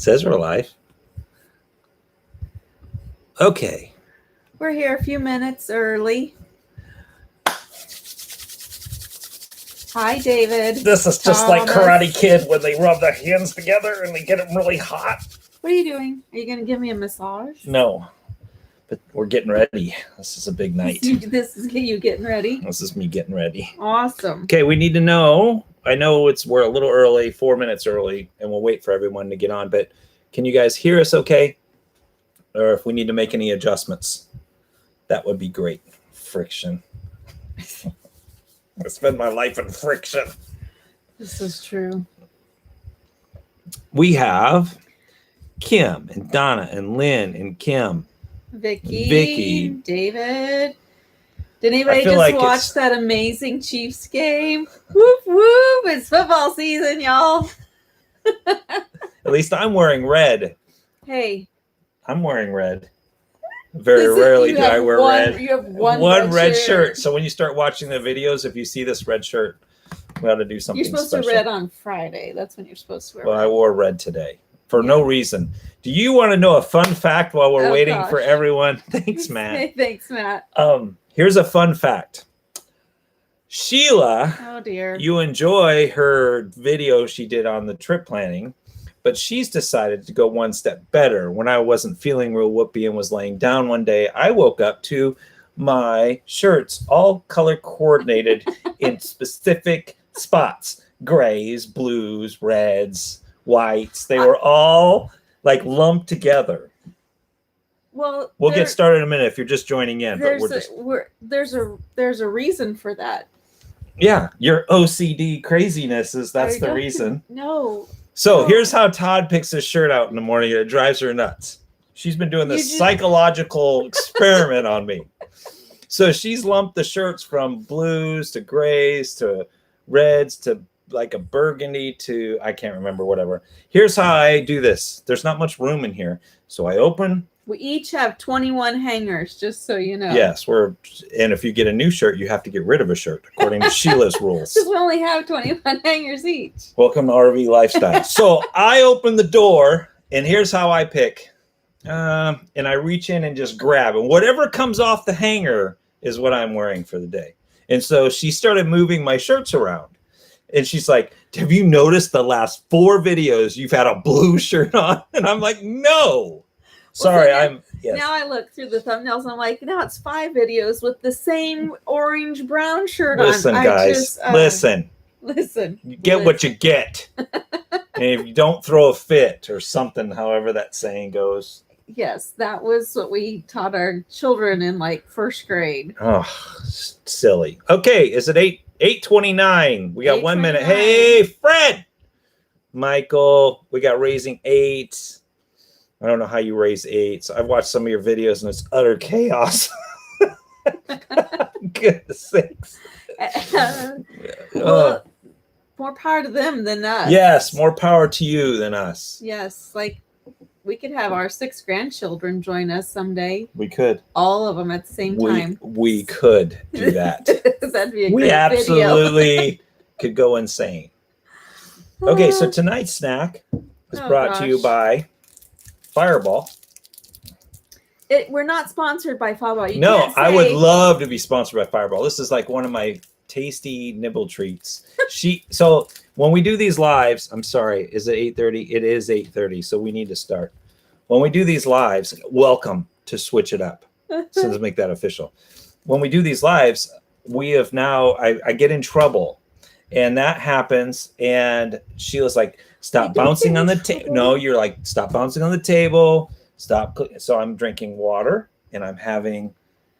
Says we're live. Okay. We're here a few minutes early. Hi, David. This is just like Karate Kid when they rub their hands together and they get them really hot. What are you doing? Are you going to give me a massage? No, but we're getting ready. This is a big night. This is you getting ready? This is me getting ready. Awesome. Okay, we need to know. I know we're a little early, 4 minutes early, and we'll wait for everyone to get on. But can you guys hear us okay? Or if we need to make any adjustments, that would be great. Friction. I spend my life in friction. This is true. We have Kim and Donna and Lynn and Kim. Vicky. David. Did anybody just watch that amazing Chiefs game? Whoop, whoop. It's football season, y'all. At least I'm wearing red. Hey. I'm wearing red. Very rarely do I wear red. You have one red shirt. So when you start watching the videos, if you see this red shirt, we ought to do something special. You're supposed to red on Friday. That's when you're supposed to wear red. I wore red today for no reason. Do you want to know a fun fact while we're waiting for everyone? Thanks, Matt. Hey, thanks, Matt. Here's a fun fact. Sheila, oh dear, you enjoy her video she did on the trip planning, but she's decided to go one step better. When I wasn't feeling real whoopee and was laying down one day, I woke up to my shirts all color coordinated in specific spots. Grays, blues, reds, whites. They were all like lumped together. Well, we'll get started in a minute if you're just joining in. But there's a reason for that. Yeah, your OCD craziness that's the reason. No. So here's how Todd picks his shirt out in the morning. It drives her nuts. She's been doing this psychological experiment on me. So she's lumped the shirts from blues to grays to reds to like a burgundy to, I can't remember, whatever. Here's how I do this. There's not much room in here. So I open. We each have 21 hangers, just so you know. Yes, and if you get a new shirt, you have to get rid of a shirt, according to Sheila's rules. Because we only have 21 hangers each. Welcome to RV Lifestyle. So I open the door, and here's how I pick. And I reach in and just grab. And whatever comes off the hanger is what I'm wearing for the day. And so she started moving my shirts around. And she's like, have you noticed the last 4 videos you've had a blue shirt on? And I'm like, no. Sorry, yes. Now I look through the thumbnails and I'm like, now it's 5 videos with the same orange brown shirt on. Listen, guys, listen. You get what you get. And if you don't throw a fit or something, however that saying goes. Yes, that was what we taught our children in like 1st grade. Oh, silly. Okay, is it 8:29? We got 1 minute. Hey, Fred. Michael, we got raising 8. I don't know how you raise 8. So I've watched some of your videos and it's utter chaos. Goodness sakes. Well, more power to them than us. Yes, more power to you than us. Yes, like we could have our 6 grandchildren join us someday. We could. All of them at the same time. We could do that. That'd be a we great absolutely could go insane. Okay, so tonight's snack is brought to you by Fireball. We're not sponsored by Fireball. No, I would love to be sponsored by Fireball. This is like one of my tasty nibble treats. So when we do these lives, I'm sorry, is it 8:30? It is 8:30, so we need to start. When we do these lives, welcome to Switch It Up. So let's make that official. When we do these lives, we have now, I get in trouble. And that happens, and Sheila's like, stop bouncing on the table. No, you're like, stop bouncing on the table. Stop. So I'm drinking water, and I'm having,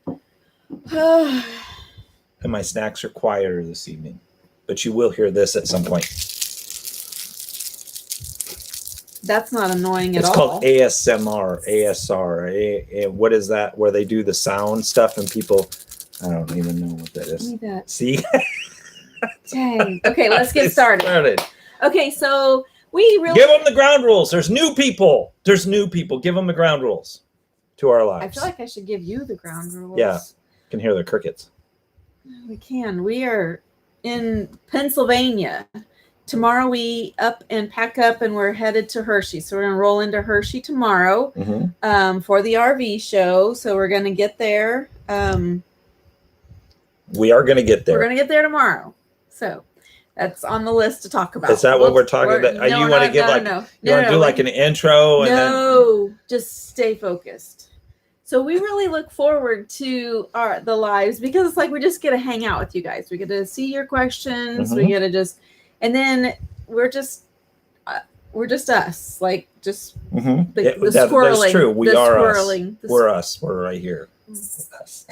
and my snacks are quieter this evening. But you will hear this at some point. That's not annoying at all. It's called ASMR, ASR. What is that? Where they do the sound stuff, and people, I don't even know what that is. See? Dang. Okay, let's get started. Okay, so we really give them the ground rules. There's new people. Give them the ground rules to our lives. I feel like I should give you the ground rules. Yeah, you can hear the crickets. We can. We are in Pennsylvania, tomorrow we up and pack up and we're headed to Hershey. So we're going to roll into Hershey tomorrow for the RV show. So we're going to get there. We are going to get there. We're going to get there tomorrow. So that's on the list to talk about. Is that what we're talking about? No, you want to give you want to do like an intro? And just stay focused. So we really look forward to the lives because it's like we just get to hang out with you guys. We get to see your questions. We get to and then we're just us, like just the squirreling. That's true. We are squirreling. Us. We're us. We're right here. Us.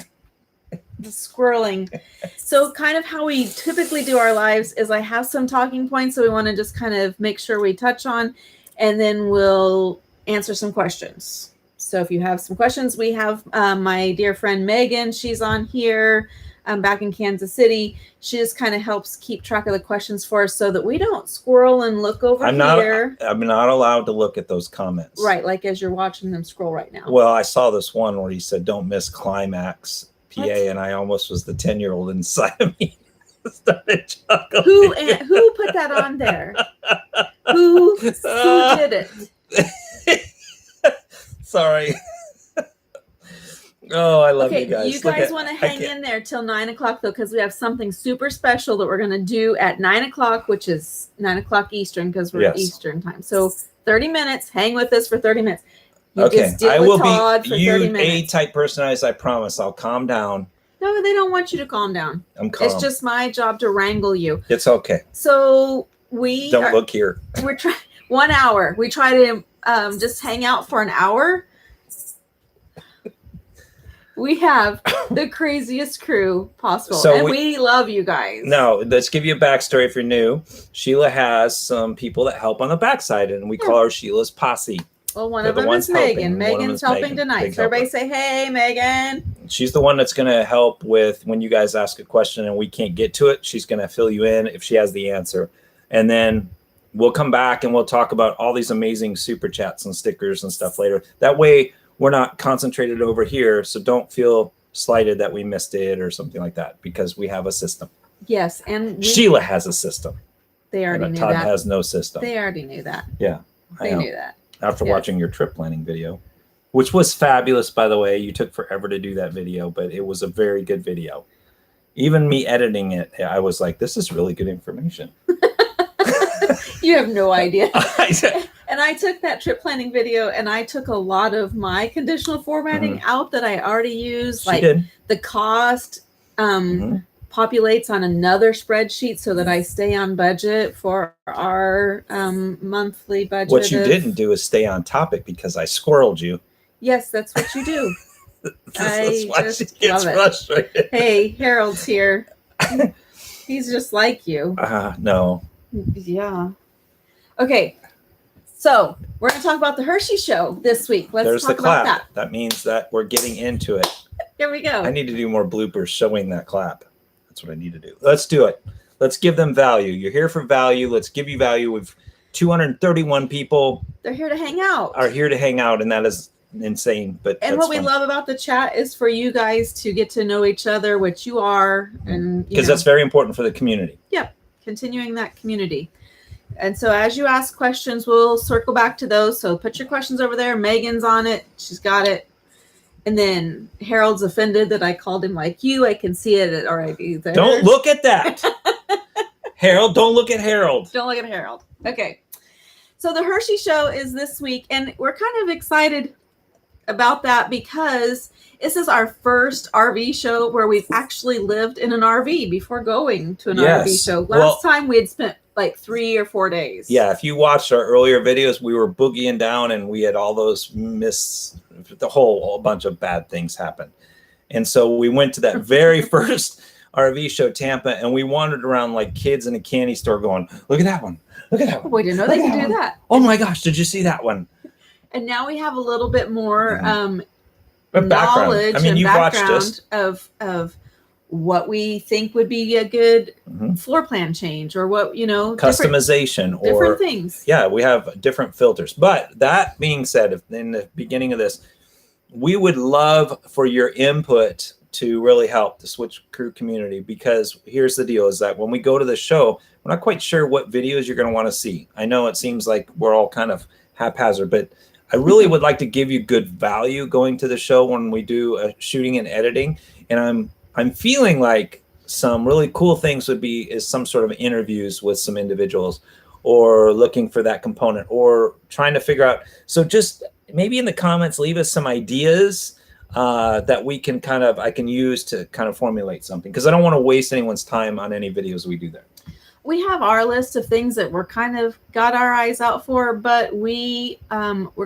The squirreling. So kind of how we typically do our lives is I have some talking points that we want to just kind of make sure we touch on, and then we'll answer some questions. So if you have some questions, we have my dear friend Megan. She's on here back in Kansas City. She just kind of helps keep track of the questions for us so that we don't squirrel and look over here. I'm not allowed to look at those comments. Right, like as you're watching them scroll right now. Well, I saw this one where he said, "Don't miss climax, PA," and I almost was the 10-year-old inside of me. Started chuckling. Who put that on there? Who did it? Sorry. Oh, I love you guys. You guys want to hang in there till 9 o'clock though, because we have something super special that we're going to do at 9 o'clock, which is 9 o'clock Eastern because we're Eastern time. So 30 minutes. Hang with us for 30 minutes. I will be you A-type personalized. I promise. I'll calm down. No, they don't want you to calm down. I'm calm. It's just my job to wrangle you. It's okay. So look here. We're trying 1 hour. We try to just hang out for an hour. We have the craziest crew possible, and we love you guys. No, let's give you a backstory if you're new. Sheila has some people that help on the backside, and we call her Sheila's posse. Well, one of them is Megan. Megan's helping tonight. So everybody say, "Hey, Megan." She's the one that's going to help with when you guys ask a question and we can't get to it. She's going to fill you in if she has the answer, and then we'll come back and we'll talk about all these amazing super chats and stickers and stuff later. That way we're not concentrated over here. So don't feel slighted that we missed it or something like that because we have a system. Yes. And Sheila has a system. They already knew Todd that. has no system. They already knew that. Yeah. They knew that. After watching your trip planning video, which was fabulous, by the way. You took forever to do that video, but it was a very good video. Even me editing it, I was like, this is really good information. You have no idea. And I took that trip planning video and I took a lot of my conditional formatting out that I already used. The cost populates on another spreadsheet so that I stay on budget for our monthly budget. What you didn't do is stay on topic because I squirreled you. Yes, that's what you do. That's why she gets frustrated. Hey, Harold's here. He's just like you. No. Yeah. Okay. So we're going to talk about the Hershey Show this week. Let's talk about that. That means that we're getting into it. Here we go. I need to do more bloopers showing that clap. That's what I need to do. Let's do it. Let's give them value. You're here for value. Let's give you value. We've 231 people. They're here to hang out. Are here to hang out, and that is insane. And what we love about the chat is for you guys to get to know each other, which you are, and because that's very important for the community. Yep, continuing that community. And so as you ask questions, we'll circle back to those. So put your questions over there. Megan's on it. She's got it. And then Harold's offended that I called him like you. I can see it already. There. Don't look at that. Harold, don't look at Harold. Don't look at Harold. Okay. So the Hershey Show is this week, and we're kind of excited about that because this is our first RV show where we've actually lived in an RV before going to an RV show. Last time we had spent like 3 or 4 days. Yeah, if you watched our earlier videos, we were boogieing down and we had all those the whole bunch of bad things happened. And so we went to that very first RV show, Tampa, and we wandered around like kids in a candy store going, look at that one. Look at that one. We didn't know they could do that. Oh my gosh, did you see that one? And now we have a little bit more knowledge and background of what we think would be a good floor plan change or what, customization different things. Yeah, we have different filters. But that being said, in the beginning of this, we would love for your input to really help the Switch Crew community, because here's the deal is that when we go to the show, we're not quite sure what videos you're going to want to see. I know it seems like we're all kind of haphazard, but I really would like to give you good value going to the show when we do shooting and editing. And I'm feeling like some really cool things is some sort of interviews with some individuals, or looking for that component, or trying to figure out. So just maybe in the comments, leave us some ideas that I can use to kind of formulate something, because I don't want to waste anyone's time on any videos we do there. We have our list of things that we're kind of got our eyes out for, but we're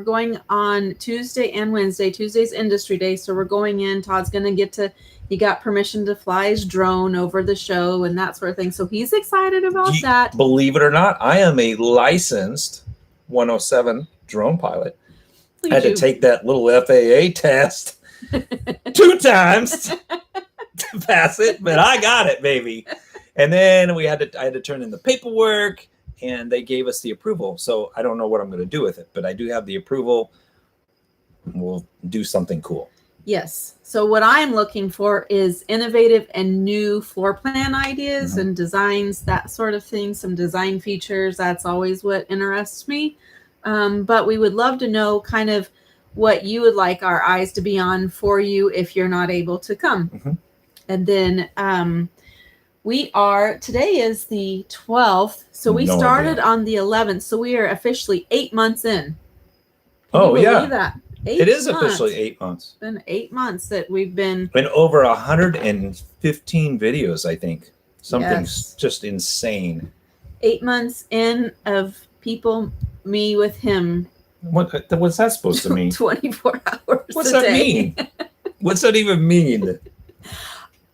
going on Tuesday and Wednesday. Tuesday's industry day, so we're going in. Todd's going to he got permission to fly his drone over the show and that sort of thing. So he's excited about that. Believe it or not, I am a licensed 107 drone pilot. I had to take that little FAA test 2 times to pass it, but I got it, baby. And then I had to turn in the paperwork, and they gave us the approval. So I don't know what I'm going to do with it, but I do have the approval. We'll do something cool. Yes. So what I'm looking for is innovative and new floor plan ideas and designs, that sort of thing, some design features. That's always what interests me. But we would love to know kind of what you would like our eyes to be on for you if you're not able to come. And then today is the 12th. So we started on the 11th. So we are officially 8 months in. Can you believe that? It is officially 8 months. It's been 8 months that we've been over 115 videos, I think. Something's just insane. 8 months in of people, me with him. What's that supposed to mean? 24 hours. What's that mean? What's that even mean?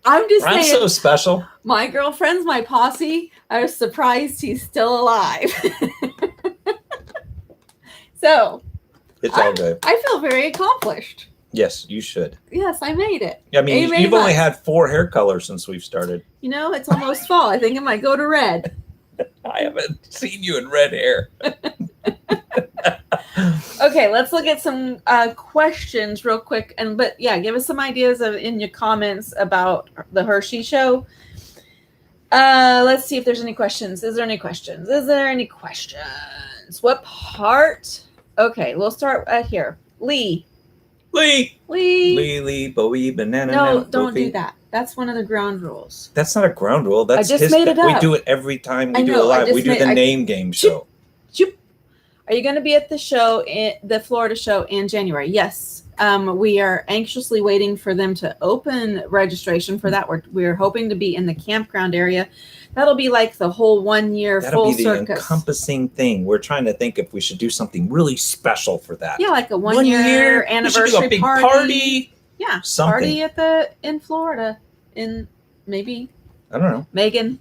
I'm just saying. I'm so special. My girlfriend's my posse. I was surprised he's still alive. So it's all good. I feel very accomplished. Yes, you should. Yes, I made it. I mean, you've only had 4 hair colors since we've started. You know, it's almost fall. I think it might go to red. I haven't seen you in red hair. Okay, let's look at some questions real quick. But give us some ideas in your comments about the Hershey Show. Let's see if there's any questions. Is there any questions? What part? Okay, we'll start here. Lee, Bowie, banana. No, don't do that. That's one of the ground rules. That's not a ground rule. That's I just made it up. We do it every time we do a live. We do the name game show. Are you going to be at the show, the Florida show in January? Yes. We are anxiously waiting for them to open registration for that. We're hoping to be in the campground area. That'll be like the whole 1 year full circus. That'll be the encompassing thing. We're trying to think if we should do something really special for that. Yeah, like a 1 year anniversary we should do a big party. Yeah, something. Party in Florida. In maybe. I don't know. Megan.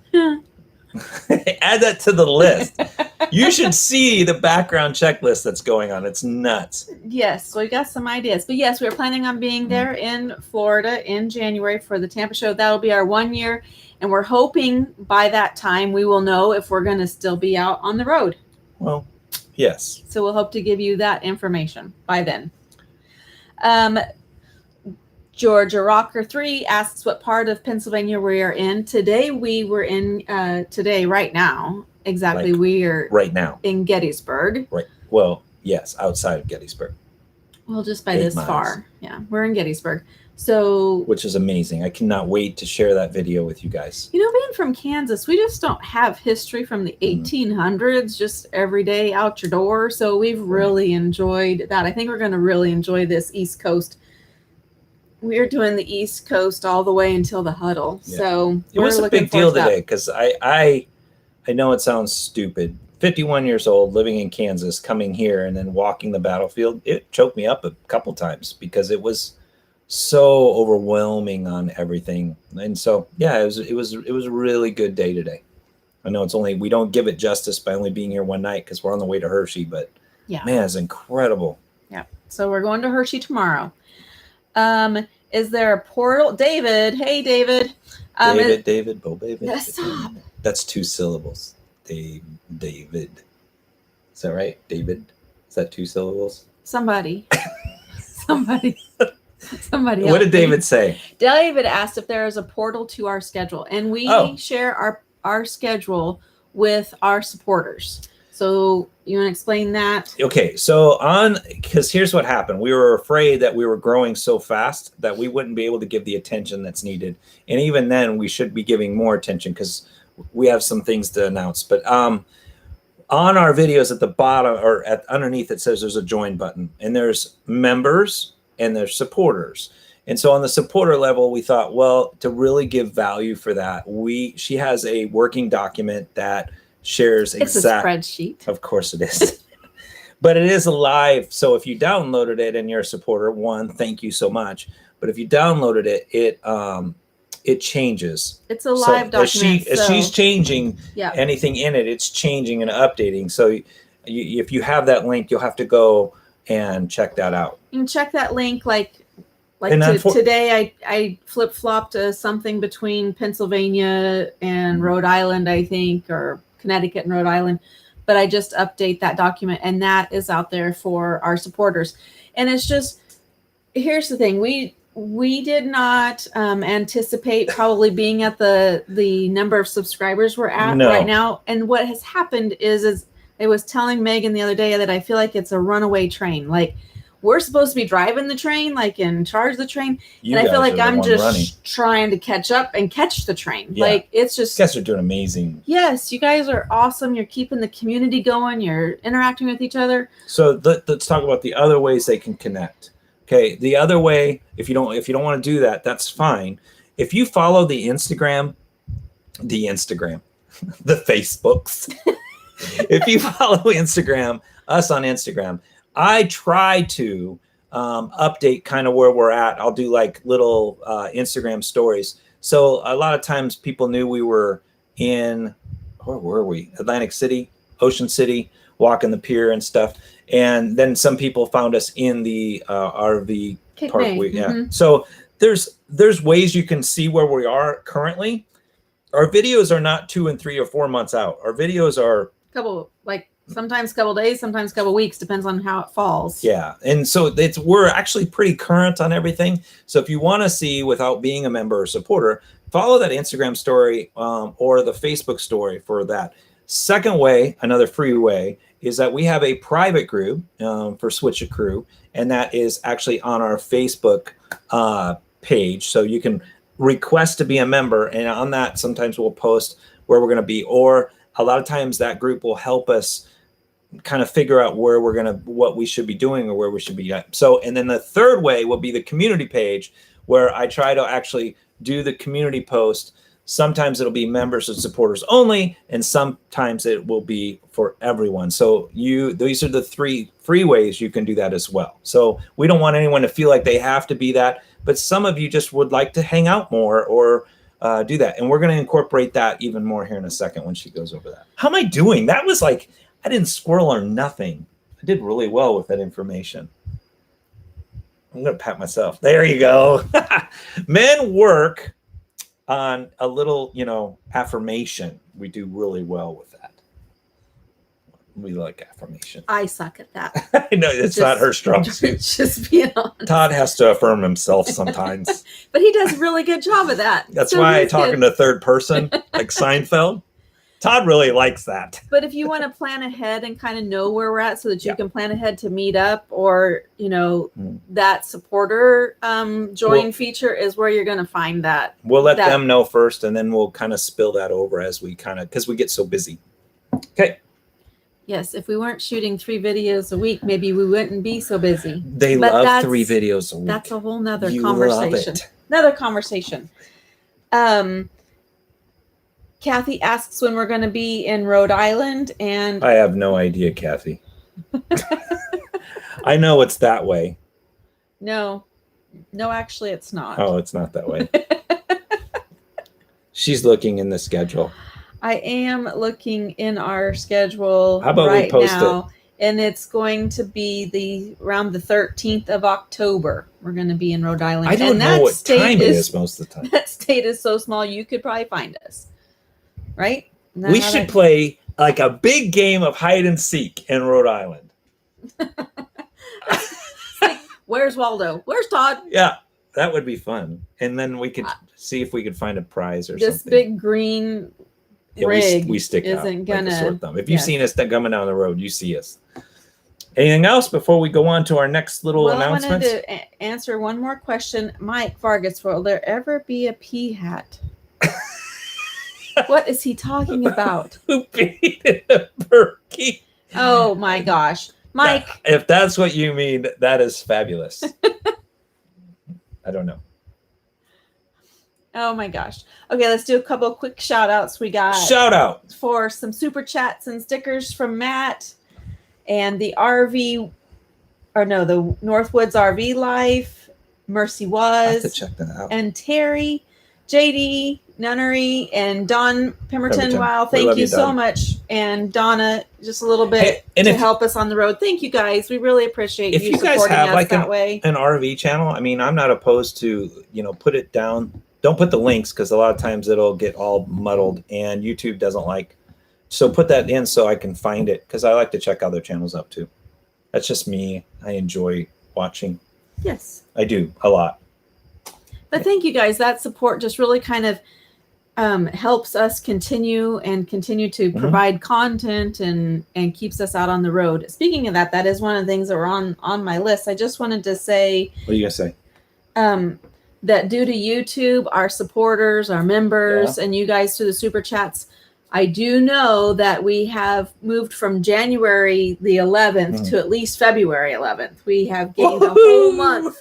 Add that to the list. You should see the background checklist that's going on. It's nuts. Yes, so we got some ideas. But yes, we're planning on being there in Florida in January for the Tampa show. That'll be our 1 year. And we're hoping by that time we will know if we're going to still be out on the road. Well, yes. So we'll hope to give you that information by then. Georgia Rocker 3 asks what part of Pennsylvania we are in. Today we were in, right now. Exactly. We are right now in Gettysburg. Right. Well, yes, outside of Gettysburg. Well, just by this far. Yeah, we're in Gettysburg. So, which is amazing. I cannot wait to share that video with you guys. You know, being from Kansas, we just don't have history from the 1800s, just every day out your door. So we've really enjoyed that. I think we're going to really enjoy this East Coast. We're doing the East Coast all the way until the huddle. Yeah. So it was a big deal today because I know it sounds stupid. 51 years old, living in Kansas, coming here and then walking the battlefield. It choked me up a couple times because it was so overwhelming on everything. And so, yeah, it was a really good day today. I know we don't give it justice by only being here one night because we're on the way to Hershey, but yeah, man, it's incredible. Yeah. So we're going to Hershey tomorrow. Is there a portal? David. Hey, David. David, Bo, baby. Stop. That's 2 syllables. David. Is that right? David? Is that 2 syllables? Somebody. What did David say? David asked if there is a portal to our schedule, and we share our schedule with our supporters. So you want to explain that? Okay, so because here's what happened. We were afraid that we were growing so fast that we wouldn't be able to give the attention that's needed. And even then, we should be giving more attention because we have some things to announce. But on our videos at the bottom or underneath, it says there's a join button. And there's members and there's supporters. And so on the supporter level, we thought, well, to really give value for that, she has a working document that shares It's a spreadsheet. Of course it is. But it is a live. So if you downloaded it and you're a supporter, thank you so much. But if you downloaded it, it changes. It's a live document. As she's changing anything in it, it's changing and updating. So if you have that link, you'll have to go and check that out. You can check that link today I flip-flopped something between Pennsylvania and Rhode Island, I think, or Connecticut and Rhode Island, but I just update that document and that is out there for our supporters. And it's just, here's the thing, we did not anticipate probably being at the number of subscribers we're at right now. And what has happened is I was telling Megan the other day that I feel like it's a runaway train. Like, we're supposed to be driving the train, like in charge of the train. And I feel like I'm just trying to catch up and catch the train. Yeah. Like, it's just... You guys are doing amazing. Yes, you guys are awesome. You're keeping the community going. You're interacting with each other. So let's talk about the other ways they can connect. Okay, the other way, if you don't want to do that, that's fine. If you follow the Instagram, the Facebooks, if you follow us on Instagram, I try to update kind of where we're at. I'll do like little Instagram stories. So a lot of times people knew we were in, where were we? Atlantic City, Ocean City, walking the pier and stuff. And then some people found us in the RV park. Yeah. So there's ways you can see where we are currently. Our videos are not 2 and 3 or 4 months out. Our videos are sometimes a couple days, sometimes a couple weeks, depends on how it falls. Yeah. And so we're actually pretty current on everything. So if you want to see without being a member or supporter, follow that Instagram story or the Facebook story for that. Second way, another free way, is that we have a private group for Switch It Crew, and that is actually on our Facebook page. So you can request to be a member, and on that sometimes we'll post where we're going to be, or a lot of times that group will help us kind of figure out what we should be doing or where we should be at. So, and then the third way will be the community page, where I try to actually do the community post. Sometimes it'll be members and supporters only, and sometimes it will be for everyone. So these are the 3 free ways you can do that as well. So we don't want anyone to feel like they have to be that, but some of you just would like to hang out more or do that. And we're going to incorporate that even more here in a second when she goes over that. How am I doing? That was like, I didn't squirrel or nothing. I did really well with that information. I'm going to pat myself. There you go. Men work on a little, affirmation. We do really well with that. We like affirmation. I suck at that. I know it's not her strong suit. Just being honest. Todd has to affirm himself sometimes. But he does a really good job of that. That's why I talk in the third person, like Seinfeld. Todd really likes that. But if you want to plan ahead and kind of know where we're at so that you can plan ahead to meet up, or, that supporter join feature is where you're going to find that. We'll let them know first, and then we'll kind of spill that over as we because we get so busy. Okay. Yes, if we weren't shooting 3 videos a week, maybe we wouldn't be so busy. They love 3 videos a week. That's a whole nother conversation. Another conversation. Kathy asks when we're going to be in Rhode Island, and I have no idea, Kathy. I know it's that way. No, actually, it's not. Oh, it's not that way. She's looking in the schedule. I am looking in our schedule. How about we post it? And it's going to be around the 13th of October. We're going to be in Rhode Island. I don't know what time it is most of the time. That state is so small, you could probably find us. Right? We should play like a big game of hide and seek in Rhode Island. Like, where's Waldo? Where's Todd? Yeah, that would be fun. And then we could see if we could find a prize or this something. Big green rig we stick out isn't like a gonna. sore thumb. If you've seen us coming down the road, you see us. Anything else before we go on to our next little announcements? I wanted to answer one more question. Mike Vargas, will there ever be a pea hat? What is he talking about? Who peed in a Berkey? Oh my gosh. Mike. If that's what you mean, that is fabulous. I don't know. Oh my gosh. Okay, let's do a couple of quick shout outs. We got shout out for some super chats and stickers from Matt and the Northwoods RV Life, Mercy I have to Was, check that out. and Terry, JD, Nunnery, and Don Pemberton. Wow, thank you so much. And Donna, just a little bit to help us on the road. Thank you guys. We really appreciate you supporting us like that way. An RV channel, I mean, I'm not opposed to, put it down. Don't put the links because a lot of times it'll get all muddled and YouTube doesn't like. So put that in so I can find it because I like to check other channels up too. That's just me. I enjoy watching. Yes. I do a lot. But thank you guys. That support just really kind of helps us continue to provide content and keeps us out on the road. Speaking of that is one of the things that were on my list. I just wanted to say. What are you going to say? That due to YouTube, our supporters, our members, and you guys through the super chats, I do know that we have moved from January the 11th to at least February 11th. We have gained a whole month.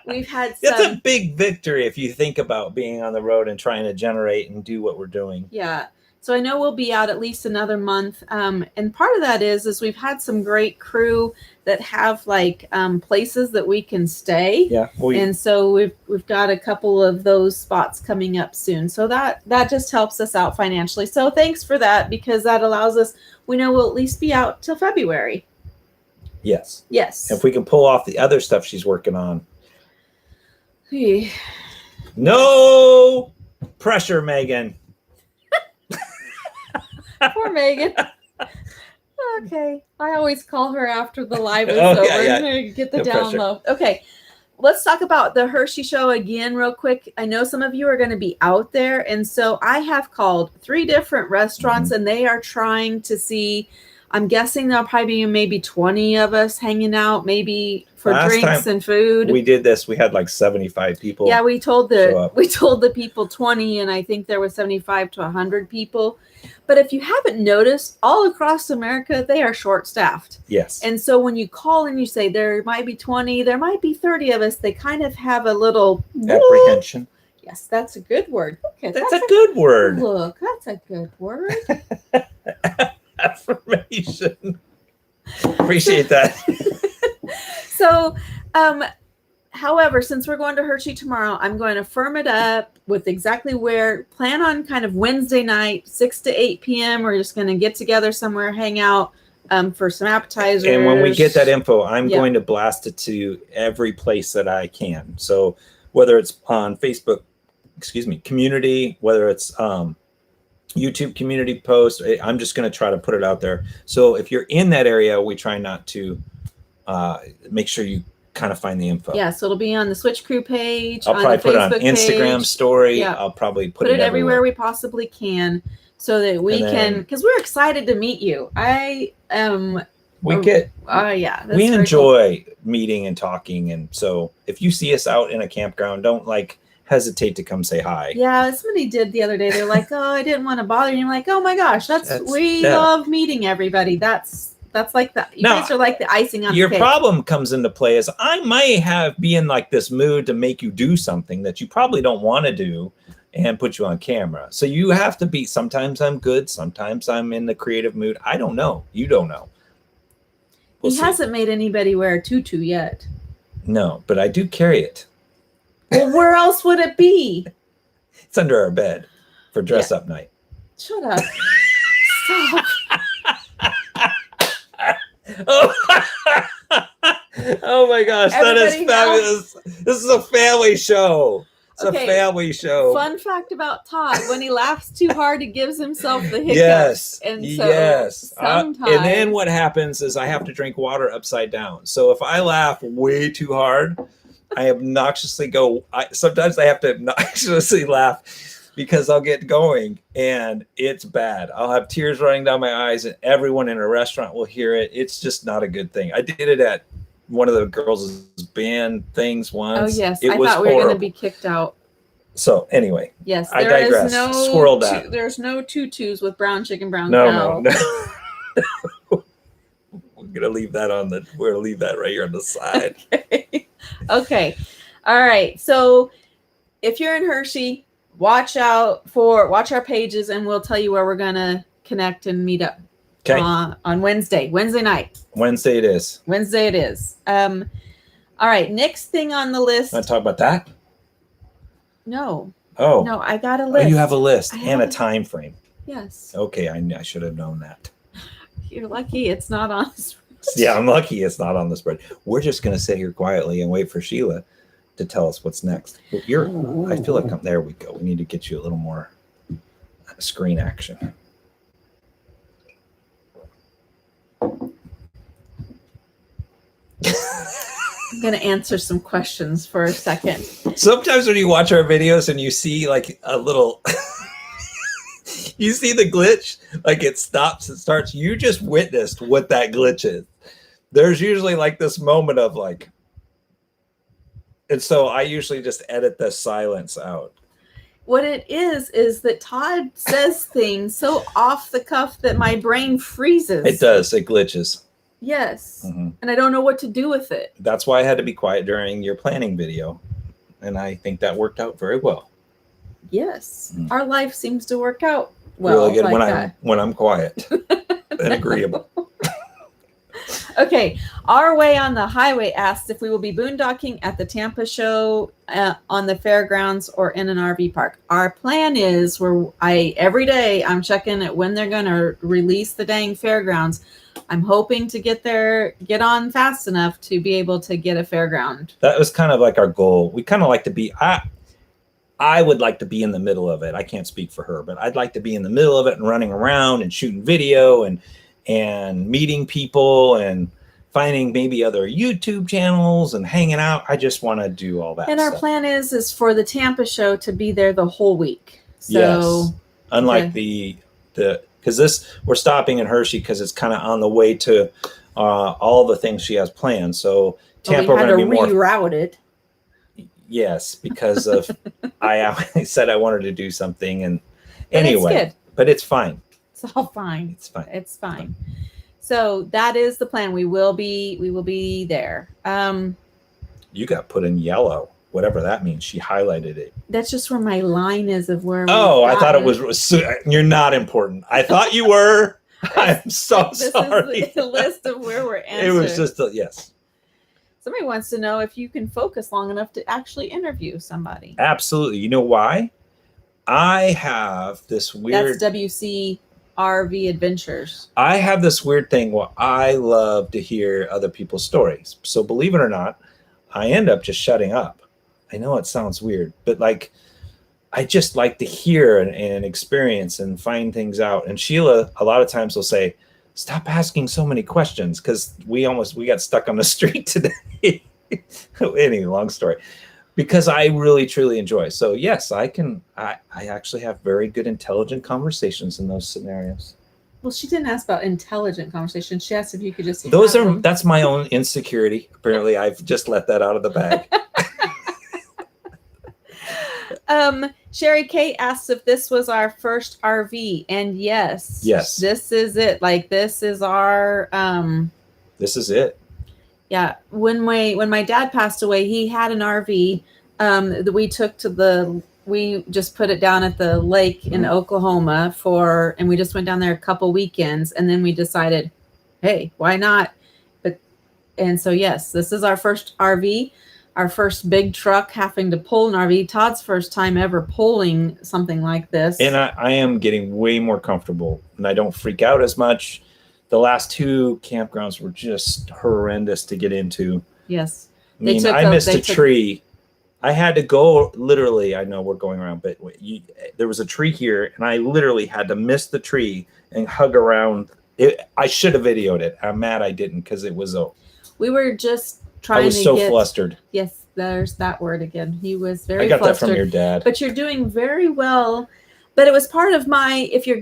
We've had some. That's a big victory if you think about being on the road and trying to generate and do what we're doing. Yeah. So I know we'll be out at least another month. And part of that is we've had some great crew that have places that we can stay. Yeah. And so we've got a couple of those spots coming up soon. So that just helps us out financially. So thanks for that because that allows us, we know we'll at least be out till February. Yes. Yes. If we can pull off the other stuff she's working on. Hey. No pressure, Megan. Poor Megan. Okay. I always call her after the live is over. Yeah. Get the down low. Okay. Let's talk about the Hershey Show again real quick. I know some of you are going to be out there. And so I have called 3 different restaurants and they are trying to see, I'm guessing there'll probably be maybe 20 of us hanging out, maybe for drinks and food. We did this. We had 75 people. Yeah, we told the people 20 and I think there was 75 to 100 people. But if you haven't noticed, all across America, they are short-staffed. Yes. And so when you call and you say there might be 20, there might be 30 of us, they kind of have a little apprehension. Yes, that's a good word. Okay, that's a good word. Look, that's a good word. Affirmation. Appreciate that. So, however, since we're going to Hershey tomorrow, I'm going to firm it up with exactly where. Plan on kind of Wednesday night, 6 to 8 p.m. We're just going to get together somewhere, hang out for some appetizers. And when we get that info, I'm going to blast it to every place that I can. So whether it's on Facebook, community, whether it's YouTube community post, I'm just going to try to put it out there. So if you're in that area, we try not to make sure you kind of find the info. Yeah, so it'll be on the Switch Crew page. I'll probably put it on Instagram story. Yeah. I'll probably put it everywhere we possibly can so that we can, because we're excited to meet you. We enjoy meeting and talking. And so if you see us out in a campground, don't hesitate to come say hi. Yeah, somebody did the other day. They're like, oh, I didn't want to bother you. I'm like, oh my gosh, we love meeting everybody. That's like that. You guys are like the icing on the cake. Your problem comes into play is I might be in this mood to make you do something that you probably don't want to do and put you on camera. So you have to be, sometimes I'm good. Sometimes I'm in the creative mood. I don't know. You don't know. He hasn't made anybody wear a tutu yet. No, but I do carry it. Well, where else would it be? It's under our bed for dress up night. Shut up. Stop. Oh my gosh, that is fabulous. This is a family show. It's a family show. Fun fact about Todd, when he laughs too hard, he gives himself the hiccups. Yes. And so sometimes... and then what happens is I have to drink water upside down. So if I laugh way too hard, I obnoxiously sometimes I have to obnoxiously laugh because I'll get going and it's bad. I'll have tears running down my eyes and everyone in a restaurant will hear it. It's just not a good thing. I did it at one of the girls' band things once. Oh, yes. It I was thought we were going horrible. to be kicked out. So anyway, yes, I digress. Squirrel that. There's no tutus with brown chicken, brown No. cow. We're gonna leave that right here on the side. Okay. All right. So if you're in Hershey, watch our pages, and we'll tell you where we're gonna connect and meet up. Okay. On Wednesday night. Wednesday it is. All right. Next thing on the list. Want to talk about that? No. Oh. No, I got a Oh, list. you have a list and a time frame. Yes. Okay, I should have known that. You're lucky it's not on. Yeah, I'm lucky it's not on the spread. We're just gonna sit here quietly and wait for Sheila to tell us what's next. I feel like there we go. We need to get you a little more screen action. I'm going to answer some questions for a second. Sometimes when you watch our videos and you see like a little, you see the glitch, like it stops and starts, you just witnessed what that glitch is. There's usually like this moment of like, and so I usually just edit the silence out. What it is that Todd says things so off the cuff that my brain freezes. It does. It glitches. Yes. Mm-hmm. And I don't know what to do with it. That's why I had to be quiet during your planning video. And I think that worked out very well. Yes. Mm. Our life seems to work out well. Really good like when I'm quiet and agreeable. Okay. Our Way on the Highway asked if we will be boondocking at the Tampa show, on the fairgrounds, or in an RV park. Our plan is every day I'm checking at when they're going to release the dang fairgrounds. I'm hoping to get on fast enough to be able to get a fairground. That was kind of like our goal. We kind of like to be, I would like to be in the middle of it. I can't speak for her, but I'd like to be in the middle of it and running around and shooting video and meeting people and finding maybe other YouTube channels and hanging out. I just want to do all that. And our plan is for the Tampa show to be there the whole week. So yes. Unlike because we're stopping in Hershey because it's kind of on the way to all the things she has planned. So Tampa, we had to reroute it. Yes, because of I said I wanted to do something, and anyway, but it's fine. It's all fine. It's fine. It's fine. So that is the plan. We will be there. You got put in yellow. Whatever that means. She highlighted it. That's just where my line is of where. Oh, I thought it was. You're not important. I thought you were. I'm so sorry. This is the list of where we're answering. It was just yes. Somebody wants to know if you can focus long enough to actually interview somebody. Absolutely. You know why? I have this weird. That's WC RV Adventures. I have this weird thing where I love to hear other people's stories. So believe it or not, I end up just shutting up. I know it sounds weird, but like, I just like to hear and experience and find things out. And Sheila, a lot of times will say, stop asking so many questions, because we got stuck on the street today. Anyway, long story. Because I really, truly enjoy. So yes, I actually have very good, intelligent conversations in those scenarios. Well, she didn't ask about intelligent conversations. She asked if you could just. That's my own insecurity. Apparently, I've just let that out of the bag. Sherry Kate asks if this was our first RV, and yes, this is it. Like, this is our this is it. Yeah, when my dad passed away, he had an RV that we took we just put it down at the lake in Oklahoma and we just went down there a couple weekends, and then we decided, hey, why not? And so yes, this is our first RV. Our first big truck having to pull an RV. Todd's first time ever pulling something like this. And I am getting way more comfortable, and I don't freak out as much. The last two campgrounds were just horrendous to get into. Yes. I mean, I missed a tree. I had to go literally. I know we're going around, but there was a tree here, and I literally had to miss the tree and hug around it. I should have videoed it. I'm mad I didn't, because it was we were just trying to flustered. Yes, there's that word again. He was very I got flustered. that from your dad. But you're doing very well. But it was part of my, if you're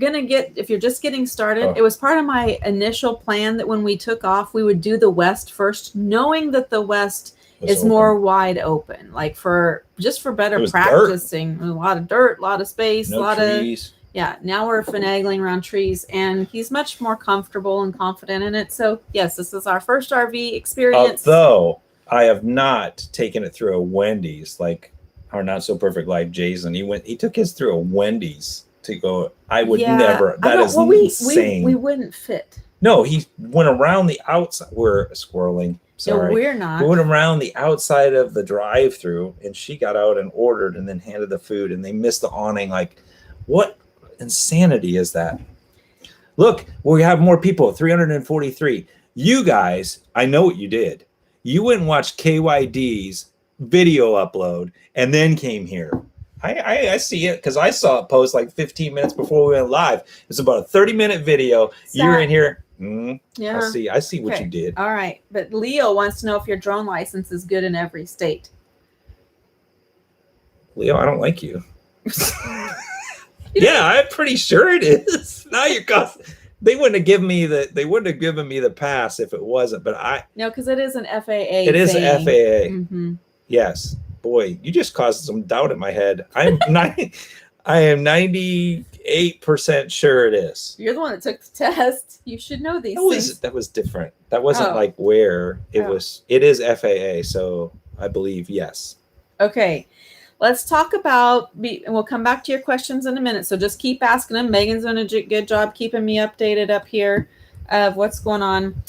just getting started, it was part of my initial plan that when we took off, we would do the West first, knowing that the West is more wide open, like for better practicing. Dirt. A lot of dirt, a lot of space, no a lot trees. Now we're finagling around trees, and he's much more comfortable and confident in it. So yes, this is our first RV experience. Although I have not taken it through a Wendy's like our Not So Perfect Life Jason. He took his through a Wendy's to go. I would never. That is insane. We wouldn't fit. No, he went around the outside. We're squirreling. Sorry. No, we're not. We went around the outside of the drive-through, and she got out and ordered and then handed the food, and they missed the awning. Like, what insanity is that? Look, we have more people, 343. You guys, I know what you did. You went and watched KYD's video upload and then came here. I see it because I saw it post like 15 minutes before we went live. It's about a 30-minute video. You're in here. Yeah, I see what you did. All right, but Leo wants to know if your drone license is good in every state. Leo, I don't like you. Yeah, I'm pretty sure it is. Now you're they wouldn't have given me the pass if it wasn't. But no, because it is an FAA. It is an FAA. Mm-hmm. Yes, boy, you just caused some doubt in my head. I am 98% sure it is. You're the one that took the test. You should know these things. That was different. That wasn't like where it was. It is FAA, so I believe yes. Okay. Let's talk about, and we'll come back to your questions in a minute. So just keep asking them. Megan's doing a good job keeping me updated up here of what's going on.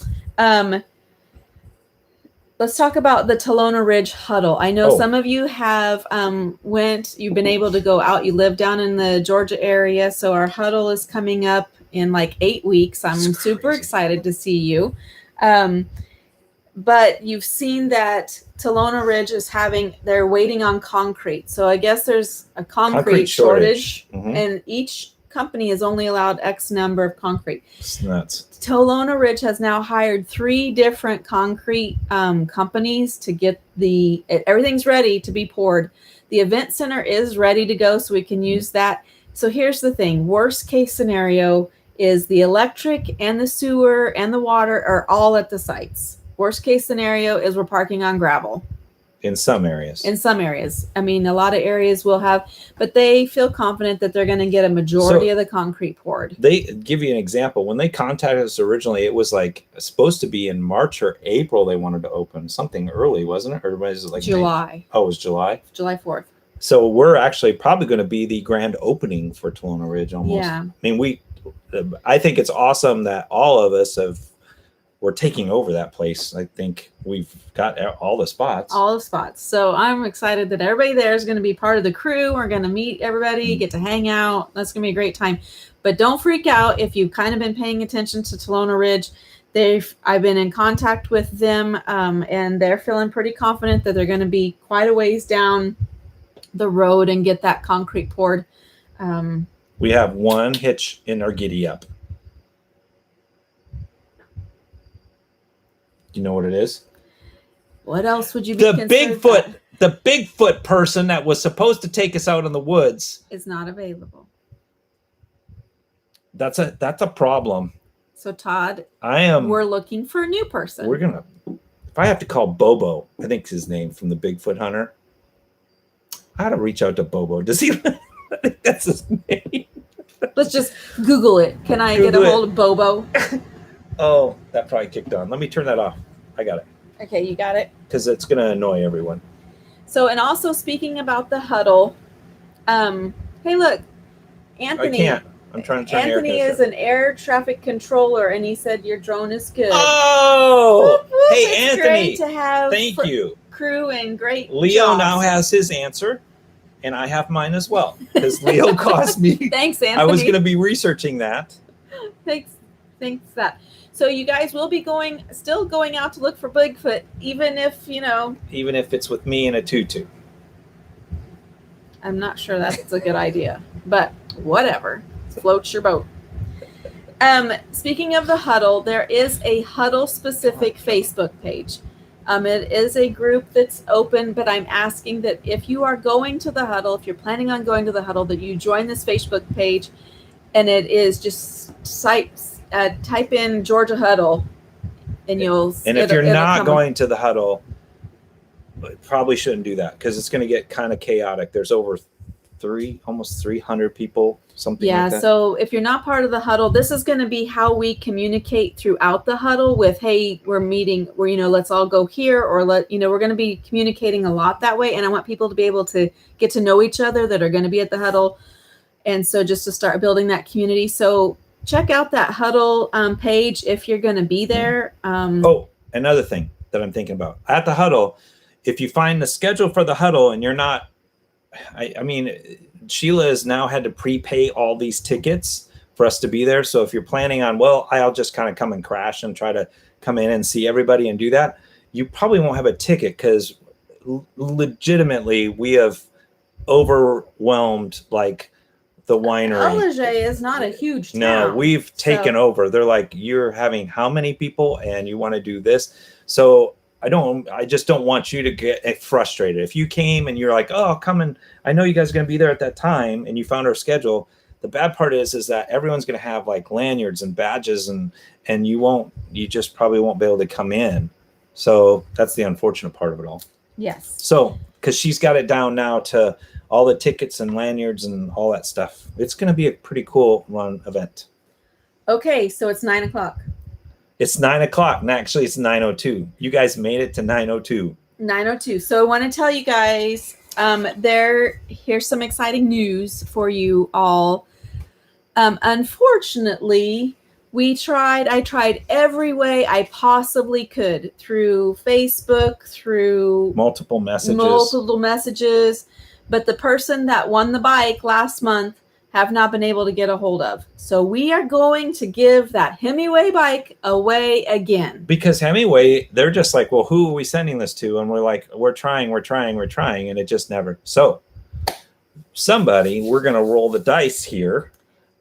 Let's talk about the Tolona Ridge huddle. I know some of you have you've been able to go out. You live down in the Georgia area. So our huddle is coming up in like 8 weeks. I'm super excited to see you. But you've seen that Tolona Ridge is they're waiting on concrete. So I guess there's a concrete shortage. Mm-hmm. And each company is only allowed X number of concrete. It's nuts. Tolona Ridge has now hired 3 different concrete companies to get everything's ready to be poured. The event center is ready to go, so we can use that. So here's the thing. Worst case scenario is the electric and the sewer and the water are all at the sites. Worst case scenario is we're parking on gravel. In some areas. I mean, a lot of areas will have, but they feel confident that they're going to get a majority of the concrete poured. They give you an example. When they contacted us originally, it was like supposed to be in March or April they wanted to open. Something early, wasn't it? Or was it like July? May? Oh, it was July? July 4th. So we're actually probably going to be the grand opening for Tolona Ridge almost. Yeah. I mean, I think it's awesome that all of us we're taking over that place. I think we've got all the spots. So I'm excited that everybody there is going to be part of the crew. We're going to meet everybody, get to hang out. That's going to be a great time. But don't freak out if you've kind of been paying attention to Tolona Ridge. I've been in contact with them, and they're feeling pretty confident that they're going to be quite a ways down the road and get that concrete poured. We have one hitch in our giddy up. You know what it is? What else would you be the Bigfoot person that was supposed to take us out in the woods is not available. That's a problem. So Todd, we're looking for a new person. If I have to call Bobo, I think it's his name from the Bigfoot Hunter. I had to reach out to Bobo. Does he? I think that's his name. Let's just Google it. Can I get a hold of Bobo? Oh, that probably kicked on. Let me turn that off. I got it. Okay, you got it? Because it's going to annoy everyone. So, and also speaking about the huddle, hey, look, Anthony. I can't. I'm trying to turn Anthony is an air traffic controller, and he said your drone is good. Oh! Whoop, whoop. Hey, It's Anthony. Great to have Thank you. Crew and great Leo jobs. now has his answer, and I have mine as well. Because Leo cost me. Thanks, Anthony. I was going to be researching that. Thanks, that. So you guys will be still going out to look for Bigfoot, even if it's with me in a tutu. I'm not sure that's a good idea, but whatever. Float your boat. Speaking of the huddle, there is a huddle specific Facebook page. It is a group that's open, but I'm asking that if you are going to the huddle, if you're planning on going to the huddle, that you join this Facebook page, and it is just type in Georgia Huddle, and if you're not going to the huddle, probably shouldn't do that because it's going to get kind of chaotic. There's over almost 300 people, something like that. So if you're not part of the huddle, this is going to be how we communicate throughout the huddle with, hey, we're meeting, let's all go here, or we're going to be communicating a lot that way. And I want people to be able to get to know each other that are going to be at the huddle. And so just to start building that community. So check out that huddle page if you're going to be there. Another thing that I'm thinking about at the huddle, if you find the schedule for the huddle and you're not, I mean, Sheila has now had to prepay all these tickets for us to be there. So if you're planning on, I'll just kind of come and crash and try to come in and see everybody and do that, you probably won't have a ticket because legitimately we have overwhelmed like the winery. Ellerslie is not a huge town. No, we've taken over. They're like, you're having how many people and you want to do this? So I just don't want you to get frustrated. If you came and you're like, oh, come and I know you guys are going to be there at that time and you found our schedule. The bad part is that everyone's going to have like lanyards and badges and you just probably won't be able to come in. So that's the unfortunate part of it all. Yes. So, cause she's got it down now to all the tickets and lanyards and all that stuff. It's going to be a pretty cool run event. Okay. So it's 9:00. It's 9:00, and actually it's 9:02. You guys made it to 9:02. 9:02. So I want to tell you guys, here's some exciting news for you all. Unfortunately, I tried every way I possibly could through Facebook, through multiple messages, but the person that won the bike last month have not been able to get a hold of. So we are going to give that Hemingway bike away again. Because Hemingway, they're just like, well, who are we sending this to? And we're like, we're trying. And it just never. So we're going to roll the dice here.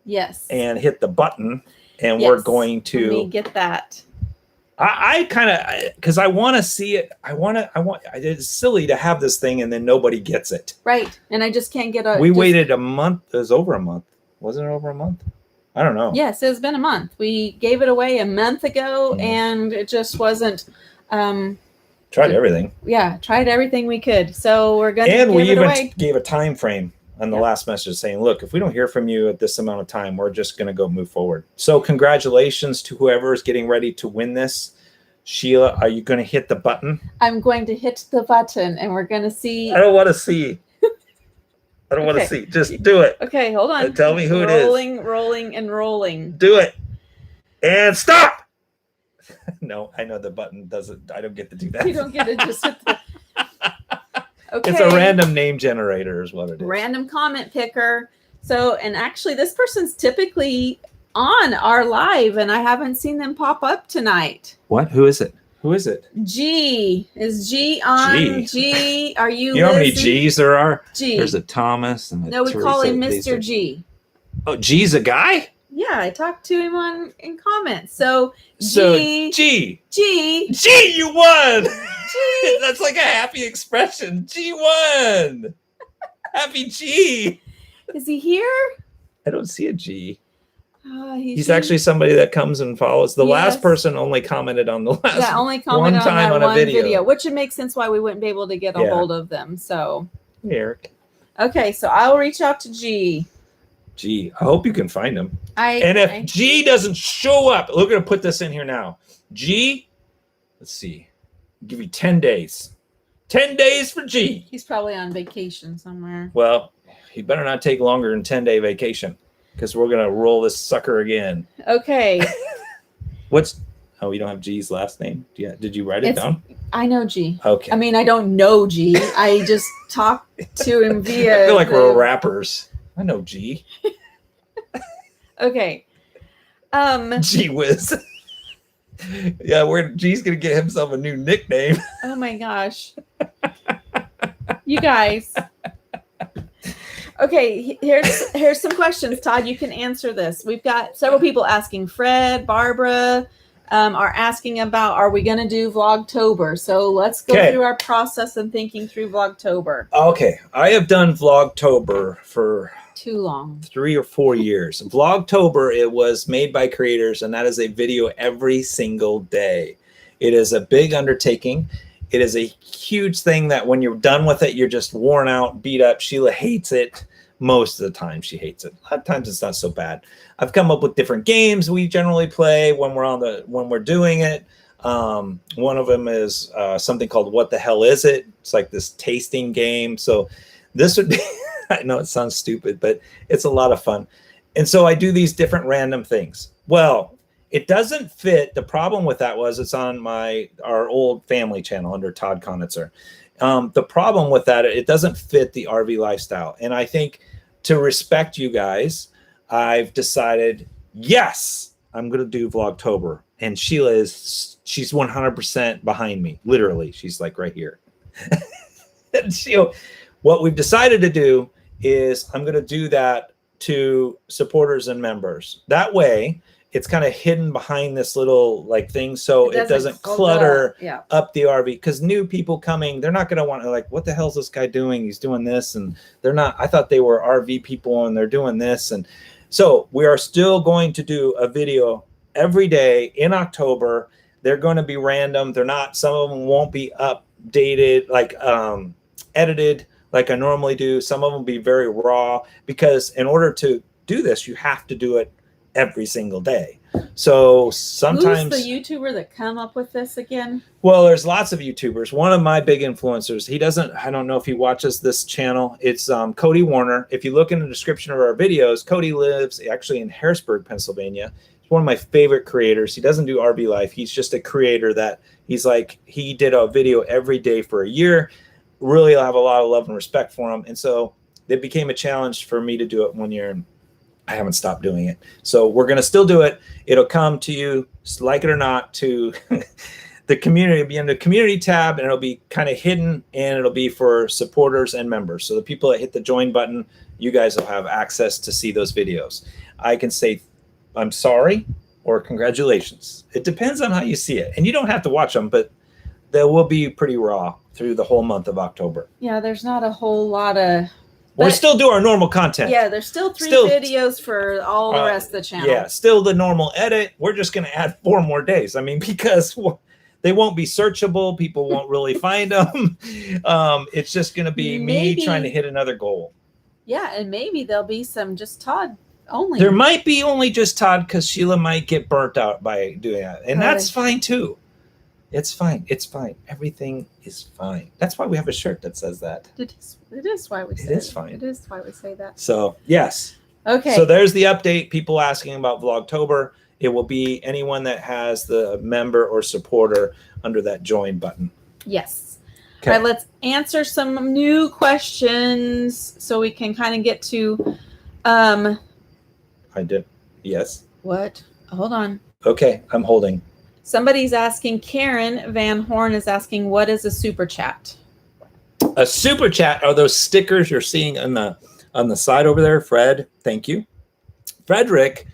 Yes. And hit the button. And we're going to. Let me get that. I kind of, because I want to see it. It's silly to have this thing and then nobody gets it. Right. And I just can't get We waited a month. It was over a month. Wasn't it over a month? I don't know. Yes, it's been a month. We gave it away a month ago and it just wasn't. Tried everything. Yeah, tried everything we could. So we're going to give it away. And we even gave a time frame on the last message saying, look, if we don't hear from you at this amount of time, we're just going to go move forward. So congratulations to whoever is getting ready to win this. Sheila, are you going to hit the button? I'm going to hit the button and we're going to see. I don't want to see. I don't want to see. Just do it. Okay, hold on. Tell me who it is. Rolling. Do it. And stop. No, I know the button doesn't. I don't get to do that. You don't get to just hit the. Okay. It's a random name generator is what it is. Random comment picker. So, and actually this person's typically on our live and I haven't seen them pop up tonight. What? Who is it? G. Is G on? G. Are you know how many G's there are? G. There's a Thomas and a No, we call him Mr. G. Oh, G's a guy? Yeah, I talked to him in comments. So G, you won. G. That's like a happy expression. G won. Happy G. Is he here? I don't see a G. He's actually somebody that comes and follows. The last person only commented on the last. Yeah, only commented on one video, which would make sense why we wouldn't be able to get a hold of them. So, Eric. Okay, so I'll reach out to G. I hope you can find him. If G doesn't show up, we're going to put this in here now. G, let's see. I'll give you 10 days. 10 days for G. He's probably on vacation somewhere. Well, he better not take longer than 10-day vacation because we're going to roll this sucker again. Okay. You don't have G's last name? Yeah. Did you write it down? I know G. Okay. I mean, I don't know G. I just talked to him via. I feel like we're rappers. I know G. Okay. Gee whiz. Yeah, G's gonna get himself a new nickname. Oh my gosh. You guys. Okay, here's some questions. Todd, you can answer this. We've got several people asking. Fred, Barbara, are asking about, are we going to do Vlogtober? So let's go through our process and thinking through Vlogtober. Okay. I have done Vlogtober for too long, 3 or 4 years. Vlogtober, it was made by creators, and that is a video every single day. It is a big undertaking. It is a huge thing that when you're done with it, you're just worn out, beat up. Sheila hates it. Most of the time she hates it. A lot of times it's not so bad. I've come up with different games we generally play when we're doing it. One of them is something called What the Hell Is It? It's like this tasting game. So this would be, I know it sounds stupid, but it's a lot of fun. And so I do these different random things. Well, it doesn't fit. The problem with that was it's on our old family channel under Todd Konitzer. The problem with that, it doesn't fit the RV lifestyle. And I think to respect you guys, I've decided, yes, I'm going to do Vlogtober. And Sheila she's 100% behind me. Literally, she's like right here. And what we've decided to do is I'm going to do that to supporters and members. That way, it's kind of hidden behind this little like thing, so it doesn't clutter up the RV. Because new people coming, they're not going to want to like, what the hell is this guy doing? He's doing this, and they're not. I thought they were RV people, and they're doing this, and so we are still going to do a video every day in October. They're going to be random. They're not. Some of them won't be updated, like edited, like I normally do. Some of them will be very raw, because in order to do this, you have to do it every single day. So sometimes who's the YouTuber that come up with this again? Well, there's lots of YouTubers. One of my big influencers, I don't know if he watches this channel. It's Cody Warner. If you look in the description of our videos, Cody lives actually in Harrisburg, Pennsylvania. He's one of my favorite creators. He doesn't do RV life. He's just a creator that he did a video every day for a year. Really have a lot of love and respect for him. And so it became a challenge for me to do it 1 year. I haven't stopped doing it. So we're going to still do it. It'll come to you, like it or not, to the community. It'll be in the community tab, and it'll be kind of hidden, and it'll be for supporters and members. So the people that hit the join button, you guys will have access to see those videos. I can say, I'm sorry, or congratulations. It depends on how you see it. And you don't have to watch them, but they will be pretty raw through the whole month of October. Yeah, there's not a whole lot of... We'll still do our normal content. Yeah, there's still three videos for all the rest of the channel. Yeah, still the normal edit. We're just going to add 4 more days. I mean, because they won't be searchable. People won't really find them. It's just going to be me trying to hit another goal. Yeah, and maybe there'll be some just Todd only. There might be only just Todd, because Sheila might get burnt out by doing that. And that's fine, too. It's fine. It's fine. Everything is fine. That's why we have a shirt that says that. It is why we say it. It is fine. It is why we say that. So, yes. Okay. So there's the update. People asking about Vlogtober. It will be anyone that has the member or supporter under that join button. Yes. Okay. All right, let's answer some new questions so we can kind of get to... I did. Yes. What? Hold on. Okay. I'm holding. Somebody's asking, Karen Van Horn is asking, what is a super chat? A super chat are those stickers you're seeing on the side over there. Fred, thank you. Frederick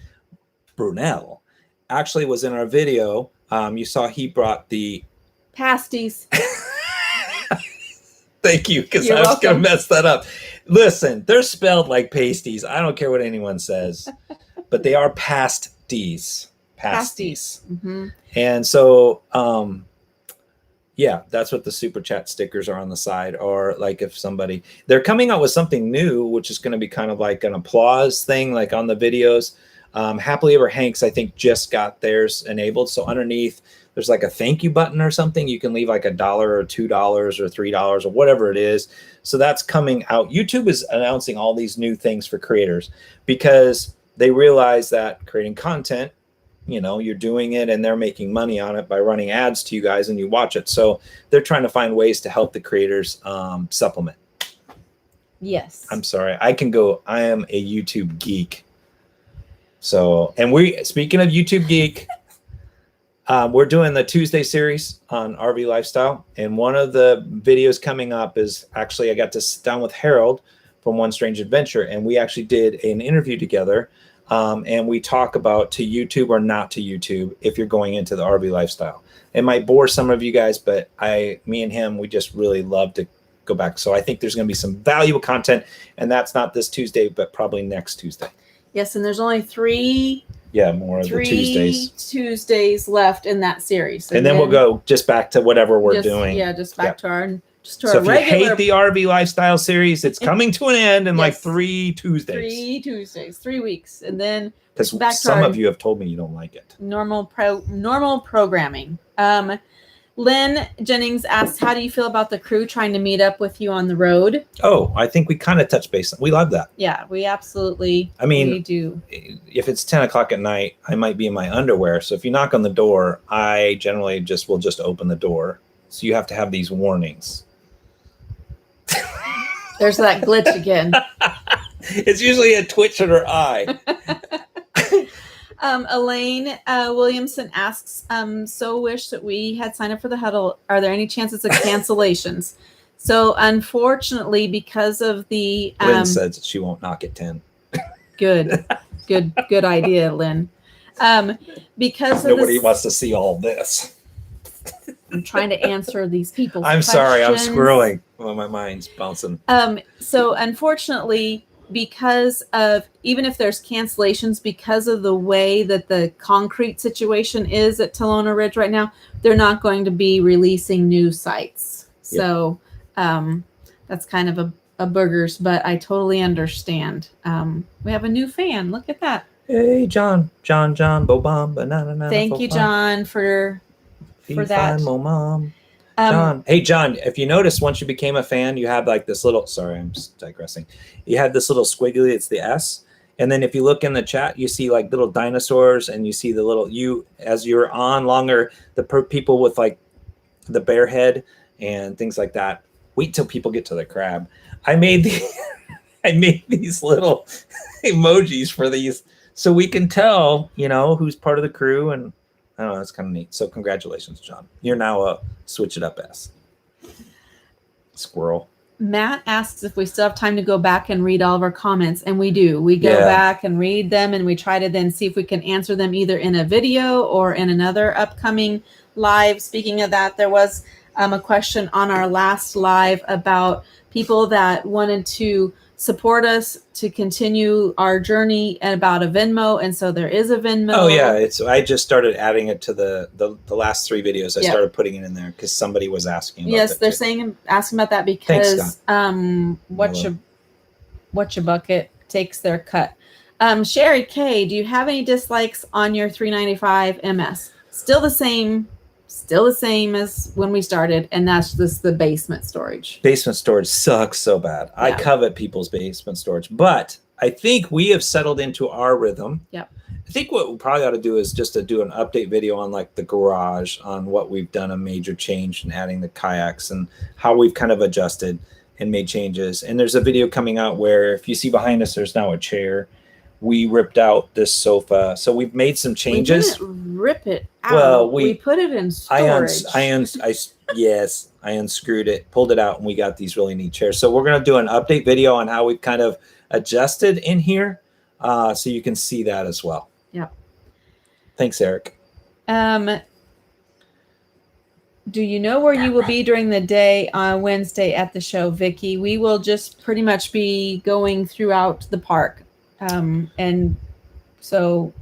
Brunel actually was in our video. You saw he brought the pasties. Thank you, because I was going to mess that up. Listen, they're spelled like pasties. I don't care what anyone says, but they are pasties. Pasties. Mm-hmm. And so, yeah, that's what the super chat stickers are on the side. Or like if they're coming out with something new, which is going to be kind of like an applause thing, like on the videos. Happily Ever Hanks, I think, just got theirs enabled. So underneath, there's like a thank you button or something. You can leave like $1 or $2 or $3 or whatever it is. So that's coming out. YouTube is announcing all these new things for creators because they realize that creating content, you're doing it and they're making money on it by running ads to you guys and you watch it. So they're trying to find ways to help the creators supplement. Yes. I'm sorry. I am a YouTube geek. So, and speaking of YouTube geek, we're doing the Tuesday series on RV lifestyle. And one of the videos coming up is actually, I got to sit down with Harold from One Strange Adventure. And we actually did an interview together And we talk about to YouTube or not to YouTube if you're going into the RV lifestyle. It might bore some of you guys, but me and him, we just really love to go back. So I think there's going to be some valuable content, and that's not this Tuesday, but probably next Tuesday. Yes, and there's only three of the Tuesdays left in that series. And then we'll go just back to whatever we're doing. Yeah, just back to our so if regular... you hate the RV lifestyle series, it's coming to an end in like 3 Tuesdays. 3 Tuesdays, 3 weeks. And then because some of you have told me you don't like it. Normal programming. Lynn Jennings asked, how do you feel about the crew trying to meet up with you on the road? Oh, I think we kind of touched base. We love that. Yeah, we absolutely we do. If it's 10 o'clock at night, I might be in my underwear. So if you knock on the door, I generally will just open the door. So you have to have these warnings. There's that glitch again. It's usually a twitch in her eye. Elaine Williamson asks, so wish that we had signed up for the huddle. Are there any chances of cancellations? So unfortunately, because of the Lynn says she won't knock at 10. Good idea, Lynn. Because nobody wants to see all this. I'm trying to answer these people's questions. Sorry, I'm squirreling. Well, my mind's bouncing. So unfortunately, because of, even if there's cancellations, because of the way that the concrete situation is at Talona Ridge right now, they're not going to be releasing new sites. Yep. So that's kind of a boogers, but I totally understand. We have a new fan. Look at that. Hey, John, Bobom, banana. Thank you, John, for that. Mom. John. Hey, John, if you notice, once you became a fan, you have like this little, sorry, I'm just digressing. You have this little squiggly, it's the S. And then if you look in the chat, you see like little dinosaurs, and you see the little, as you're on longer, the people with like the bear head and things like that. Wait till people get to the crab. I made these little emojis for these so we can tell, who's part of the crew, and I don't know, it's kind of neat. So congratulations, John. You're now a Switch It Up S. Squirrel. Matt asks if we still have time to go back and read all of our comments, and we do. We go back and read them, and we try to then see if we can answer them either in a video or in another upcoming live. Speaking of that, there was a question on our last live about people that wanted to support us to continue our journey and about a Venmo, and so there is a Venmo. Oh yeah, I just started adding it to the last 3 videos. I started putting it in there because somebody was asking. Yes, they're asking about that because Whatcha Bucket takes their cut. Sherry K, do you have any dislikes on your 395 MS? Still the same as when we started, and that's just the basement storage. Basement storage sucks so bad. Yeah. I covet people's basement storage, but I think we have settled into our rhythm. Yep. I think what we probably ought to do is just to do an update video on like the garage, on what we've done, a major change in adding the kayaks and how we've kind of adjusted and made changes. And there's a video coming out where if you see behind us, there's now a chair. We ripped out this sofa. So we've made some changes. We didn't rip it out. Well, we put it in storage. I unscrewed it, pulled it out, and we got these really neat chairs. So we're going to do an update video on how we've kind of adjusted in here, so you can see that as well. Yeah. Thanks, Eric. Do you know where you will be during the day on Wednesday at the show, Vicky? We will just pretty much be going throughout the park. And so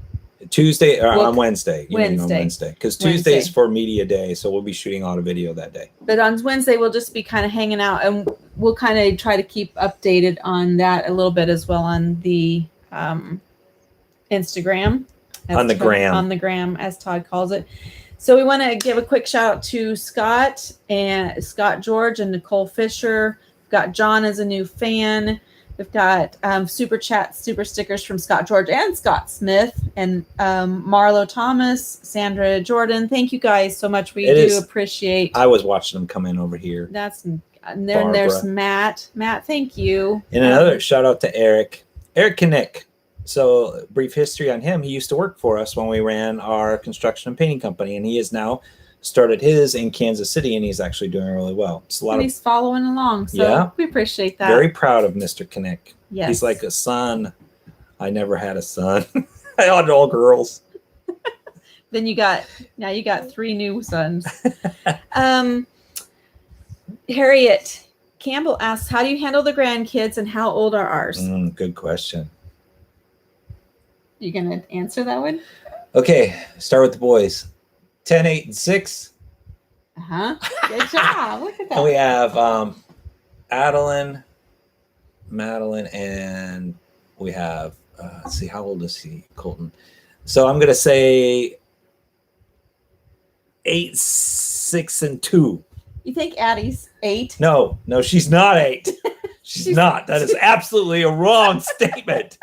Tuesday or on Wednesday. Wednesday. Because Tuesday is for media day, so we'll be shooting auto video that day. But on Wednesday, we'll just be kind of hanging out, and we'll kind of try to keep updated on that a little bit as well on the Instagram. On the gram, as Todd calls it. So we want to give a quick shout out to Scott George and Nicole Fisher. We've got John as a new fan. We've got super chat, super stickers from Scott George and Scott Smith, and Marlo Thomas, Sandra Jordan. Thank you guys so much. We do appreciate. I was watching them come in over here. And then there's Matt. Matt, thank you. And another shout out to Eric Knick. So brief history on him. He used to work for us when we ran our construction and painting company, and he has now started his in Kansas City, and he's actually doing really well. It's he's following along, so we appreciate that. Very proud of Mr. Knick. Yes. He's like a son I never had a son. I had all girls. Then you got 3 new sons. Harriet Campbell asks, how do you handle the grandkids and how old are ours? Good question. You going to answer that one? Okay, start with the boys. 10, 8, and 6. Uh-huh. Good job. Look at that. And we have Madeline, and we have, let's see, how old is he, Colton? So I'm going to say 8, 6, and 2. You think Addie's 8? No, she's not 8. She's not. That is absolutely a wrong statement.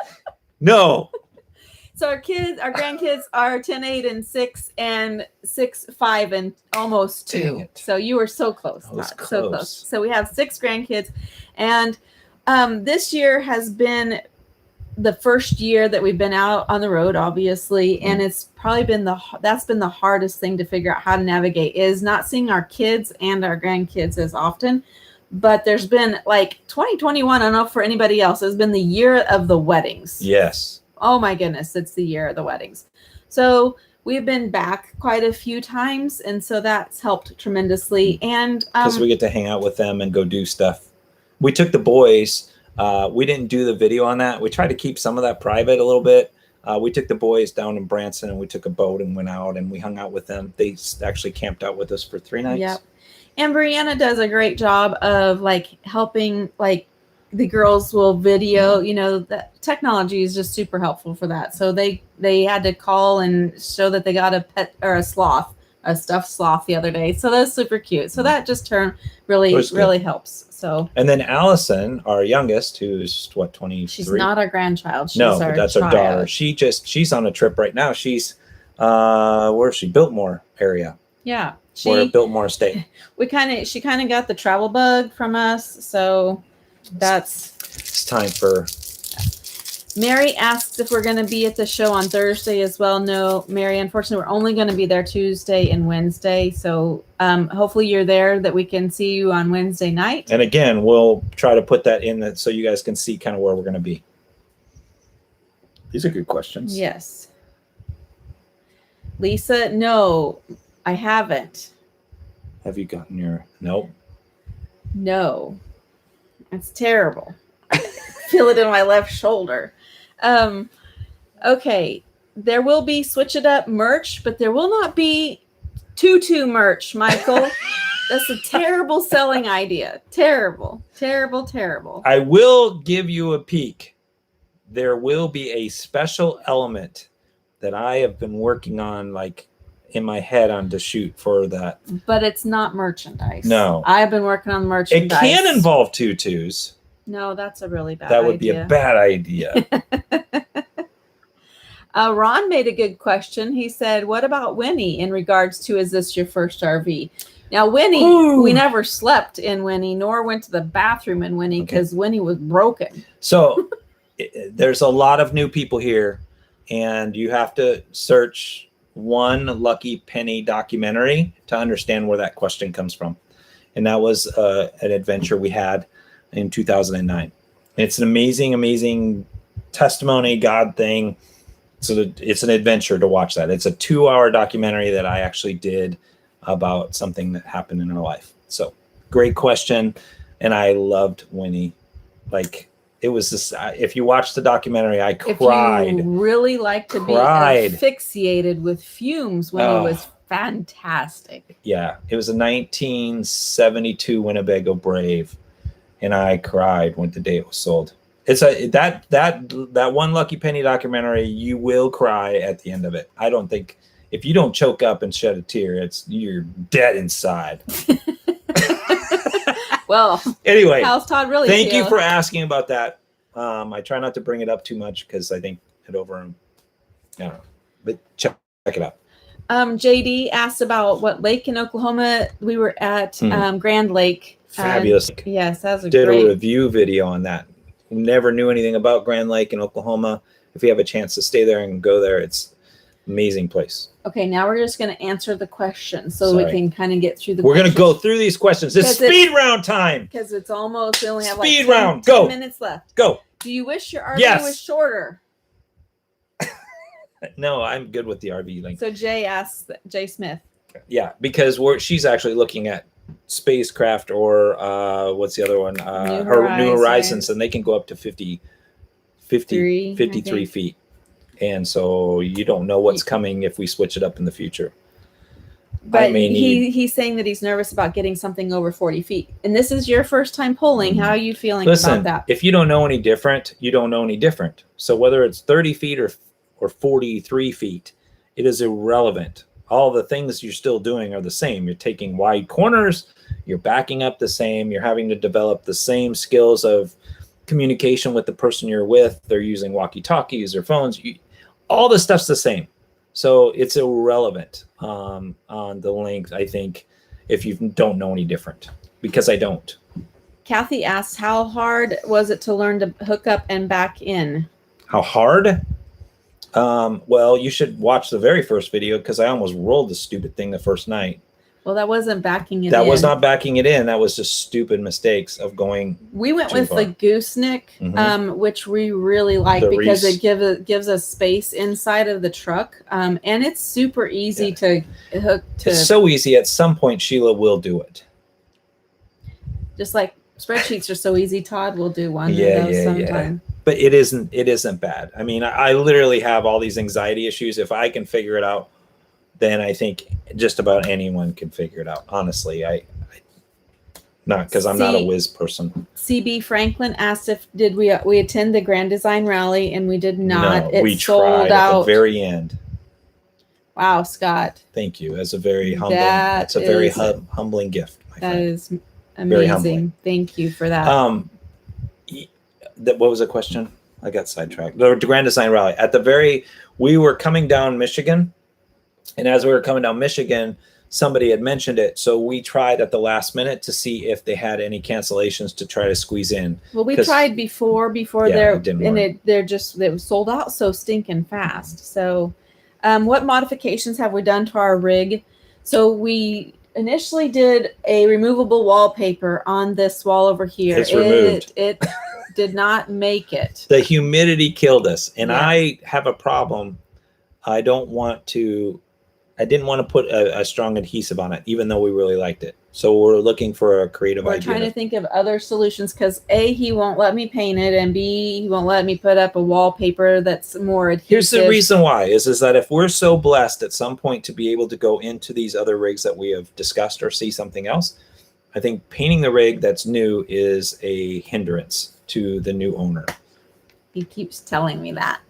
No. So our grandkids are 10, 8, and 6, and 6, 5, and almost 2. So you were so close. So close. So we have 6 grandkids, and this year has been the first year that we've been out on the road, obviously, and it's probably been that's been the hardest thing to figure out how to navigate, is not seeing our kids and our grandkids as often. But there's been, like, 2021, I don't know for anybody else, has been the year of the weddings. Yes. Oh my goodness, it's the year of the weddings. So we've been back quite a few times, and so that's helped tremendously. And because we get to hang out with them and go do stuff. We took the boys. We didn't do the video on that. We tried to keep some of that private a little bit. We took the boys down in Branson, and we took a boat and went out, and we hung out with them. They actually camped out with us for 3 nights. Yep. And Brianna does a great job of, like, helping, like, the girls will video, that technology is just super helpful for that. So they had to call and show that they got a pet or a stuffed sloth the other day. So that's super cute. So that just really helps. So, and then Allison, our youngest, who's what, 23? She's not our grandchild. She's but that's our daughter. She's on a trip right now. She's where's she? Biltmore area. Yeah. We're at Biltmore State. She kind of got the travel bug from us. So it's time for. Mary asks if we're going to be at the show on Thursday as well. No, Mary, unfortunately, we're only going to be there Tuesday and Wednesday. So hopefully you're there, that we can see you on Wednesday night. And again, we'll try to put that in so you guys can see kind of where we're going to be. These are good questions. Yes. Lisa, no, I haven't. Have you gotten your... Nope. No. It's terrible. I feel it in my left shoulder. Okay. There will be SwitchItUP merch, but there will not be tutu merch, Michael. That's a terrible selling idea. Terrible. Terrible, terrible. I will give you a peek. There will be a special element that I have been working on, like, in my head on to shoot for that. But it's not merchandise. No. I've been working on merchandise. It can involve tutus. No, that's a really bad idea. That would be a bad idea. Ron made a good question. He said, what about Winnie in regards to, is this your first RV? Now, Winnie, we never slept in Winnie, nor went to the bathroom in Winnie, because Winnie was broken. So there's a lot of new people here, and you have to search One Lucky Penny documentary to understand where that question comes from. And that was an adventure we had in 2009. It's an amazing, amazing testimony, God thing. So it's an adventure to watch that. It's a 2-hour documentary that I actually did about something that happened in our life. So great question. And I loved Winnie. Like, it was this, if you watch the documentary, I cried. If you really like to be asphyxiated with fumes, Winnie was fantastic. Yeah. It was a 1972 Winnebago Brave. And I cried when the day it was sold. It's that One Lucky Penny documentary, you will cry at the end of it. I don't think, if you don't choke up and shed a tear, you're dead inside. Well, anyway, how's Todd really thank feel? You for asking about that. I try not to bring it up too much because I think it I don't know, but check it out. JD asked about what lake in Oklahoma we were at. Grand Lake. Fabulous. Yes, that was a review video on that. Never knew anything about Grand Lake in Oklahoma. If you have a chance to stay there and go there, it's an amazing place. Okay, now we're just going to answer the questions so we can kind of get through the We're going to go through these questions. It's speed round time. Because it's almost, we only have speed like 10 round. Go. 10 minutes left. Go. Do you wish your RV was shorter? No, I'm good with the RV link. So Jay asks, Jay Smith. Yeah, because she's actually looking at spacecraft or what's the other one? New Horizons, and they can go up to 53 feet. And so you don't know what's coming if we switch it up in the future. But he's saying that he's nervous about getting something over 40 feet. And this is your first time polling. How are you feeling about that? If you don't know any different, you don't know any different. So whether it's 30 feet or 43 feet, it is irrelevant. All the things you're still doing are the same. You're taking wide corners, you're backing up the same, you're having to develop the same skills of communication with the person you're with. They're using walkie-talkies or phones. All the stuff's the same. So it's irrelevant on the length, I think, if you don't know any different, because I don't. Kathy asks, how hard was it to learn to hook up and back in? How hard? Well, you should watch the very first video because I almost rolled the stupid thing the first night. Well, that wasn't backing it in. That was not backing it in. That was just stupid mistakes of going. We went with the gooseneck, which we really like because it gives us space inside of the truck. And it's super easy to hook to. It's so easy. At some point, Sheila will do it. Just like spreadsheets are so easy, Todd will do one of those sometime. But it isn't bad. I mean, I literally have all these anxiety issues. If I can figure it out, then I think just about anyone can figure it out. Honestly, I not because I'm not a whiz person. CB Franklin asked if we attend the Grand Design Rally, and we did not. No, we tried at the very end. Wow, Scott. Thank you. That's a very humbling. That's a very humbling gift. That is amazing. Thank you for that. What was the question? I got sidetracked. The Grand Design Rally we were coming down Michigan. And as we were coming down Michigan, somebody had mentioned it. So we tried at the last minute to see if they had any cancellations to try to squeeze in. Well, we tried before they was sold out so stinking fast. So what modifications have we done to our rig? So we initially did a removable wallpaper on this wall over here. It's removed. It did not make it. The humidity killed us. And I have a problem. I didn't want to put a strong adhesive on it, even though we really liked it. So we're looking for a creative idea. We're trying to think of other solutions because A, he won't let me paint it, and B, he won't let me put up a wallpaper that's more adhesive. Here's the reason why is that if we're so blessed at some point to be able to go into these other rigs that we have discussed or see something else, I think painting the rig that's new is a hindrance to the new owner. He keeps telling me that.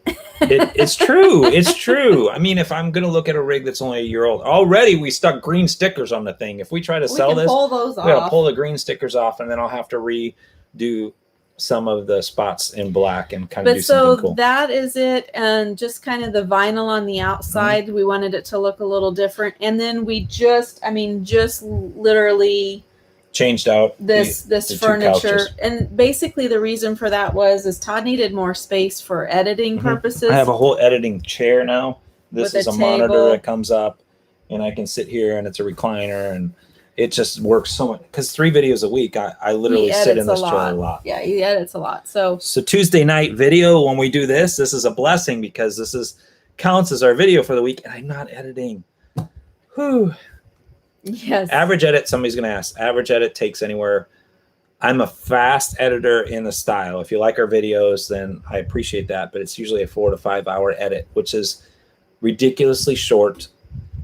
It's true. It's true. I mean, if I'm going to look at a rig that's only a year old, already we stuck green stickers on the thing. If we try to sell this, pull those off. We got to pull the green stickers off, and then I'll have to redo some of the spots in black and kind of do something cool. So that is it. And just kind of the vinyl on the outside, we wanted it to look a little different. And then we just literally changed out this furniture, and basically the reason for that is Todd needed more space for editing purposes. I have a whole editing chair now. This is a monitor that comes up, and I can sit here, and it's a recliner, and it just works so much. Because 3 videos a week, I literally sit in this chair a lot. Yeah, he edits a lot. So Tuesday night video, when we do this is a blessing because this counts as our video for the week, and I'm not editing. Whew. Yes. Average edit, somebody's going to ask. Average edit takes anywhere. I'm a fast editor in the style. If you like our videos, then I appreciate that. But it's usually a 4 to 5 hour edit, which is ridiculously short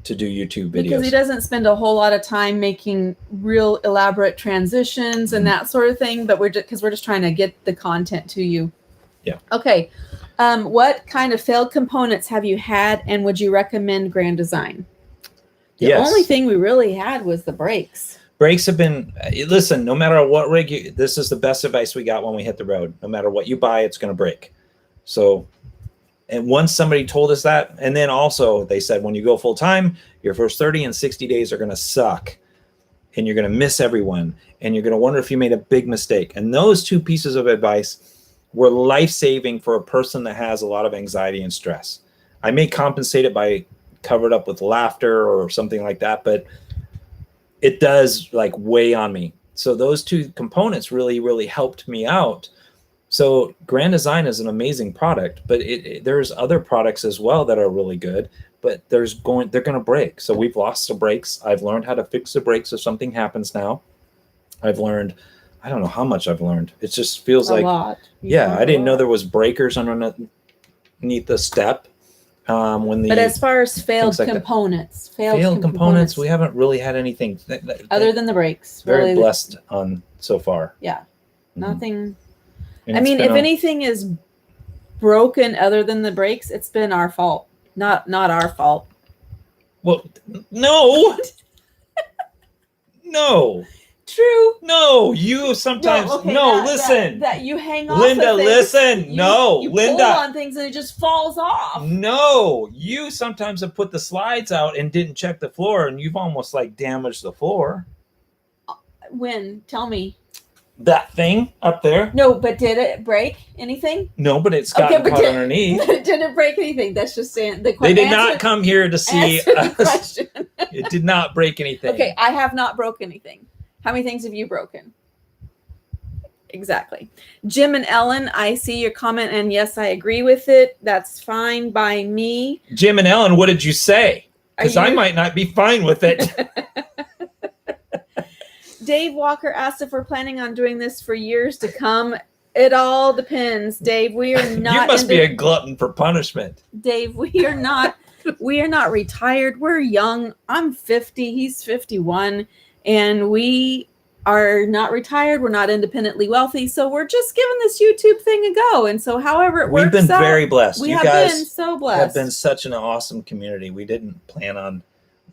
to do YouTube videos. Because he doesn't spend a whole lot of time making real elaborate transitions and that sort of thing. But we're just trying to get the content to you. Yeah. Okay. What kind of failed components have you had, and would you recommend Grand Design? The only thing we really had was the brakes. Brakes have been, listen, no matter what rig, this is the best advice we got when we hit the road. No matter what you buy, it's going to break. So, and once somebody told us that, and then also they said, when you go full time, your first 30 and 60 days are going to suck, and you're going to miss everyone, and you're going to wonder if you made a big mistake. And those 2 pieces of advice were life-saving for a person that has a lot of anxiety and stress. I may compensate it by covered up with laughter or something like that, but it does weigh on me. So those 2 components really, really helped me out So Grand Design is an amazing product, but there's other products as well that are really good, but they're going to break. So we've lost the brakes. I've learned how to fix the brakes if something happens now. I've learned, I don't know how much I've learned. It just feels like, lot. I didn't know there was breakers underneath the step. But as far as failed components, failed components, we haven't really had anything other than the brakes. Very really, blessed on so far. Yeah, nothing. And I mean, if anything is broken other than the brakes, it's been our fault, not our fault. Well, no, no. True. No, you sometimes listen. That you hang off. Linda, of things. listen. You Linda. Pull on things and it just falls off. No, you sometimes have put the slides out and didn't check the floor, and you've almost like damaged the floor. When? Tell me. That thing up there. No, but did it break anything? No, but it's gotten caught underneath. But it didn't break anything. That's just saying the question. They did not come here to see the question. It did not break anything. Okay, I have not broke anything. How many things have you broken? Exactly. Jim and Ellen, I see your comment, and yes, I agree with it. That's fine by me. Jim and Ellen, what did you say? Because I might not be fine with it. Dave Walker asked if we're planning on doing this for years to come. It all depends, Dave. We are not. You must be a glutton for punishment. Dave, we are not. We are not retired. We're young. I'm 50. He's 51. And we are not retired. We're not independently wealthy. So we're just giving this YouTube thing a go. And so however it works out. We've been very blessed. We you have guys been so blessed. Have been such an awesome community. We didn't plan on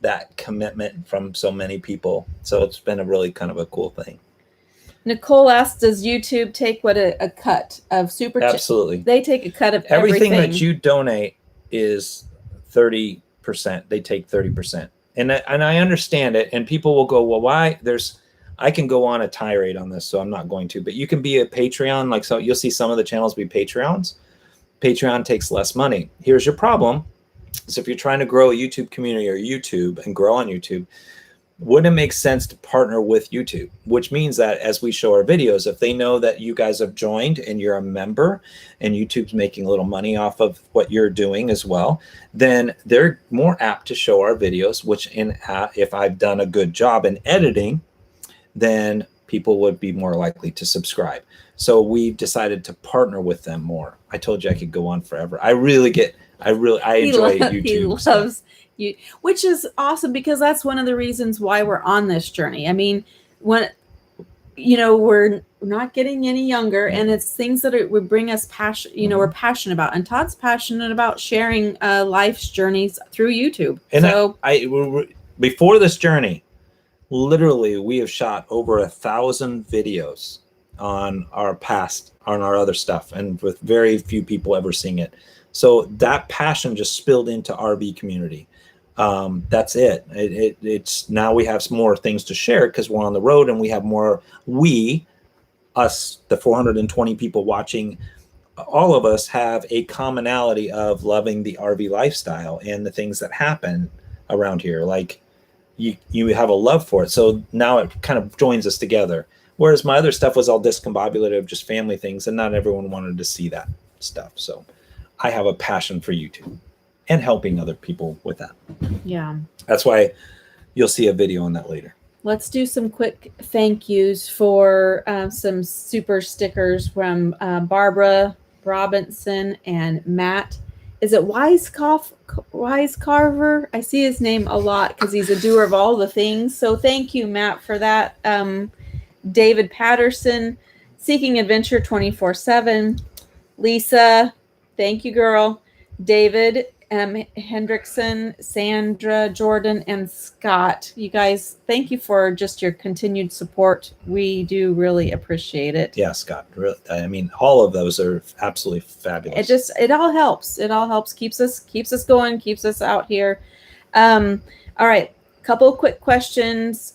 that commitment from so many people. So it's been a really kind of a cool thing. Nicole asked, does YouTube take a cut of super chat? Absolutely. They take a cut of everything that you donate is 30%. They take 30%. And I understand it. And people will go, well, why? I can go on a tirade on this, so I'm not going to. But you can be a Patreon. Like, so you'll see some of the channels be Patreons. Patreon takes less money. Here's your problem. So if you're trying to grow a YouTube community or YouTube and grow on YouTube, wouldn't it make sense to partner with YouTube? Which means that as we show our videos, if they know that you guys have joined and you're a member and YouTube's making a little money off of what you're doing as well, then they're more apt to show our videos, which if I've done a good job in editing, then people would be more likely to subscribe. So we decided to partner with them more. I told you I could go on forever. I enjoy YouTube. He loves you, which is awesome because that's one of the reasons why we're on this journey. I mean, we're not getting any younger, and it's things that would bring us passion. We're passionate about, and Todd's passionate about sharing life's journeys through YouTube. And so, before this journey, literally, we have shot over 1,000 videos on our other stuff, and with very few people ever seeing it. So that passion just spilled into RV community. That's it. It's now we have some more things to share because we're on the road and we have more. Us, the 420 people watching, all of us have a commonality of loving the RV lifestyle and the things that happen around here. Like you have a love for it. So now it kind of joins us together. Whereas my other stuff was all discombobulated of just family things, and not everyone wanted to see that stuff. So I have a passion for YouTube and helping other people with that. Yeah. That's why you'll see a video on that later. Let's do some quick thank yous for some super stickers from Barbara Robinson and Matt. Is it Wise Carver? I see his name a lot because he's a doer of all the things. So thank you, Matt, for that. David Patterson, Seeking Adventure 24/7. Lisa, thank you, girl. David Hendrickson, Sandra, Jordan, and Scott. You guys, thank you for just your continued support. We do really appreciate it. Yeah, Scott. Really, I mean, all of those are absolutely fabulous. It all helps. It all helps. Keeps us going. Keeps us out here. All right, couple of quick questions.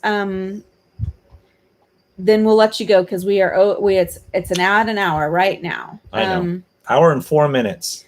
Then we'll let you go because it's an hour right now. I know. Hour and 4 minutes.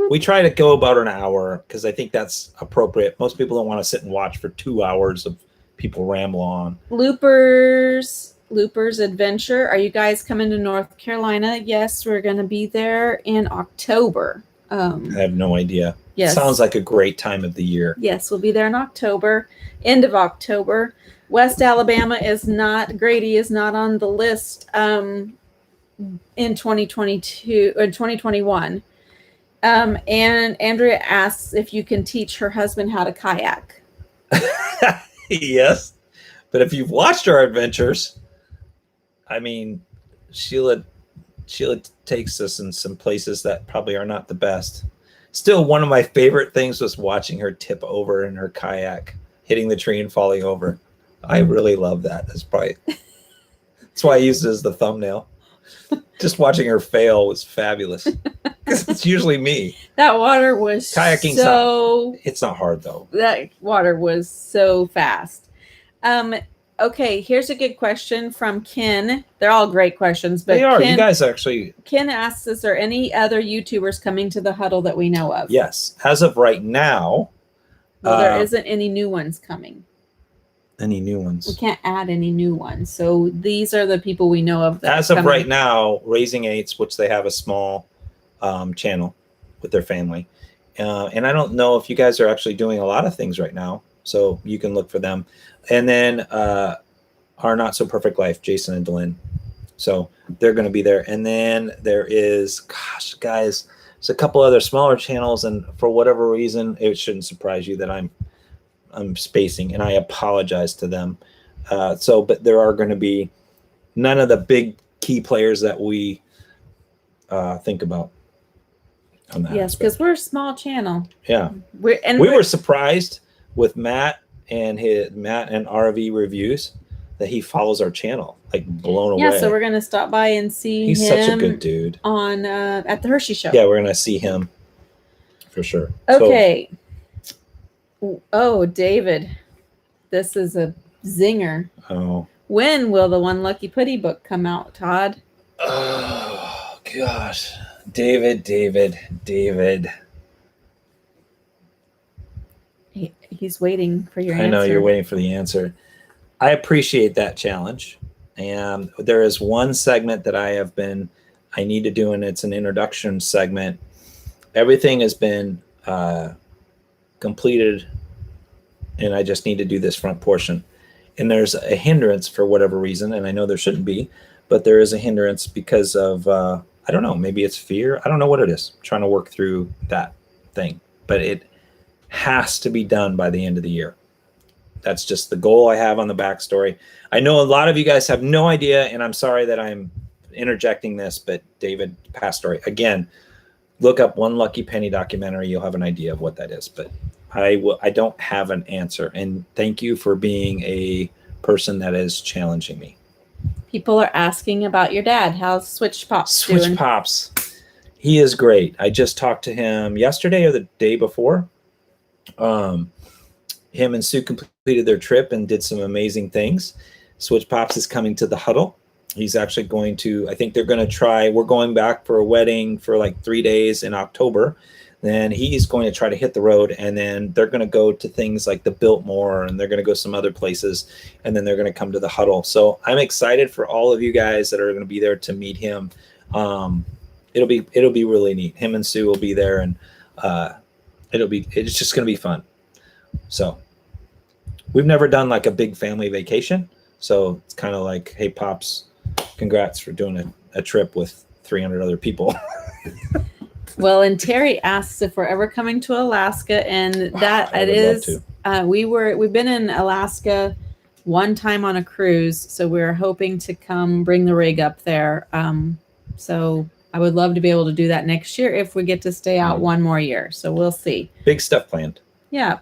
We try to go about an hour because I think that's appropriate. Most people don't want to sit and watch for 2 hours of people ramble on. Bloopers Loopers Adventure. Are you guys coming to North Carolina? Yes, we're going to be there in October. I have no idea. Yes. Sounds like a great time of the year. Yes, we'll be there in October, end of October. West Alabama is not, Grady is not on the list in 2022 or 2021. And Andrea asks if you can teach her husband how to kayak. Yes. But if you've watched our adventures, I mean, Sheila takes us in some places that probably are not the best. Still, one of my favorite things was watching her tip over in her kayak, hitting the tree and falling over. I really love that. That's why I used it as the thumbnail. Just watching her fail was fabulous. Because it's usually me. That water was kayaking. It's not hard though. That water was so fast. Okay, here's a good question from Ken. They're all great questions, but they are. Ken, you guys actually. Ken asks, is there any other YouTubers coming to the huddle that we know of? Yes. As of right now. Well, there isn't any new ones coming. Any new ones? We can't add any new ones. So these are the people we know of. As of right now, Raising Eights, which they have a small channel with their family. And I don't know if you guys are actually doing a lot of things right now. So you can look for them. And then Our Not So Perfect Life, Jason and Delyn. So they're going to be there. And then there is, gosh, guys, there's a couple other smaller channels. And for whatever reason, it shouldn't surprise you that I'm spacing. And I apologize to them. But there are going to be none of the big key players that we think about. On that yes, because we're a small channel. Yeah. We were surprised with Matt and RV Reviews that he follows our channel, like blown away. Yeah, so we're gonna stop by and see He's him. Such a good dude. On at the Hershey Show. Yeah, we're gonna see him for sure. Okay. Oh, David, this is a zinger. Oh. When will the One Lucky Putty book come out, Todd? Oh gosh, David. He's waiting for your answer. I know you're waiting for the answer. I appreciate that challenge. And there is one segment that I need to do, and it's an introduction segment. Everything has been completed, and I just need to do this front portion. And there's a hindrance for whatever reason, and I know there shouldn't be, but there is a hindrance because of, I don't know, maybe it's fear. I don't know what it is. I'm trying to work through that thing, but it has to be done by the end of the year. That's just the goal I have on the backstory. I know a lot of you guys have no idea, and I'm sorry that I'm interjecting this, but David passed story. Again, look up One Lucky Penny documentary. You'll have an idea of what that is, but I don't have an answer. And thank you for being a person that is challenging me. People are asking about your dad. How's Switch Pops doing? Switch Pops. He is great. I just talked to him yesterday or the day before. Him and Sue completed their trip and did some amazing things. Switch Pops is coming to the huddle. He's actually going to, I think they're going to try, we're going back for a wedding for like 3 days in October. Then he's going to try to hit the road, and then they're going to go to things like the Biltmore, and they're going to go some other places, and then they're going to come to the huddle. So I'm excited for all of you guys that are going to be there to meet him. It'll be really neat. Him and Sue will be there, and it's just going to be fun. So we've never done like a big family vacation. So it's kind of like, hey, Pops, congrats for doing a trip with 300 other people. Well, and Terry asks if we're ever coming to Alaska, and that it is. We've been in Alaska one time on a cruise, so we're hoping to come bring the rig up there. So I would love to be able to do that next year if we get to stay out one more year. So we'll see. Big stuff planned. Yeah.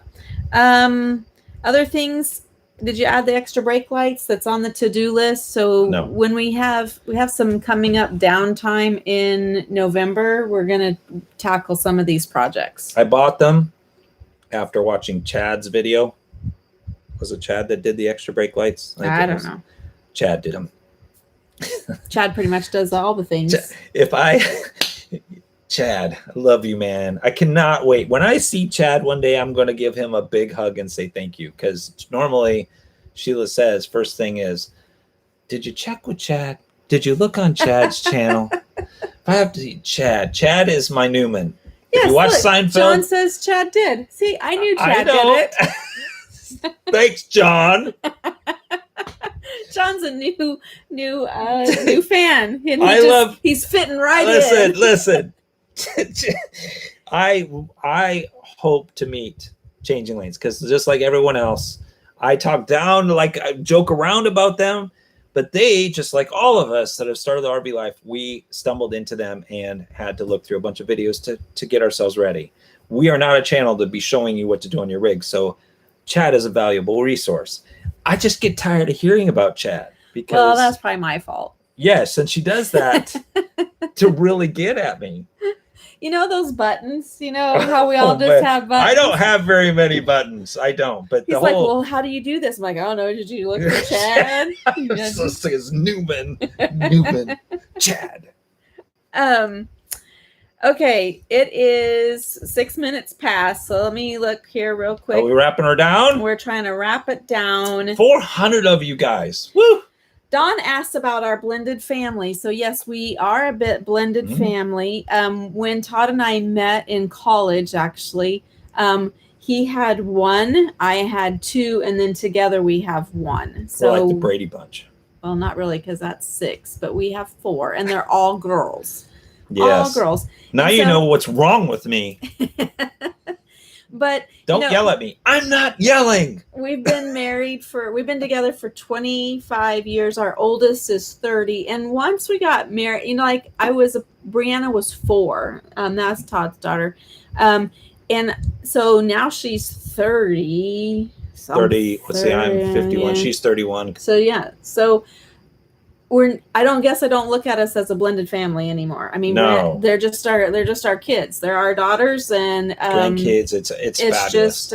Other things. Did you add the extra brake lights that's on the to-do list? So no. When we have some coming up downtime in November, we're going to tackle some of these projects. I bought them after watching Chad's video. Was it Chad that did the extra brake lights? I don't know. Chad did them. Chad pretty much does all the things. Chad, I love you, man. I cannot wait. When I see Chad one day, I'm going to give him a big hug and say thank you. Because normally, Sheila says, first thing is, did you check with Chad? Did you look on Chad's channel? If I have to see Chad is my Newman. Yes, if you watch look, Seinfeld, John says Chad did. See, I knew Chad did it. Thanks, John. John's a new fan. And he's fitting right in. Listen. I hope to meet Changing Lanes, because just like everyone else, I talk down, like I joke around about them, but they, just like all of us that have started the RV life, we stumbled into them and had to look through a bunch of videos to get ourselves ready. We are not a channel to be showing you what to do on your rig. So Chad is a valuable resource. I just get tired of hearing about Chad because, well, that's probably my fault. Yes, and she does that to really get at me. You know those buttons? You know how we all just have buttons? I don't have very many buttons. I don't. But he's like, well, how do you do this? I'm like, I don't know. Did you look for Chad? So it's Newman, Chad. Okay, it is 6 minutes past. So let me look here real quick. Are we wrapping her down? We're trying to wrap it down. 400 of you guys. Woo! Don asked about our blended family. So yes, we are a bit blended family. When Todd and I met in college, actually, he had one, I had two, and then together we have one. So we're like the Brady Bunch. Well, not really, because that's 6, but we have 4, and they're all girls. Yes. All girls. Now you know what's wrong with me. But don't yell at me. I'm not yelling. We've been together for 25 years. Our oldest is 30. And once we got married, like Brianna was 4. That's Todd's daughter. And so now she's 30. 30. Let's see, I'm 51. She's 31. So yeah. So I don't look at us as a blended family anymore. I mean, no. they're just our kids. They're our daughters and grandkids. It's fabulous. Just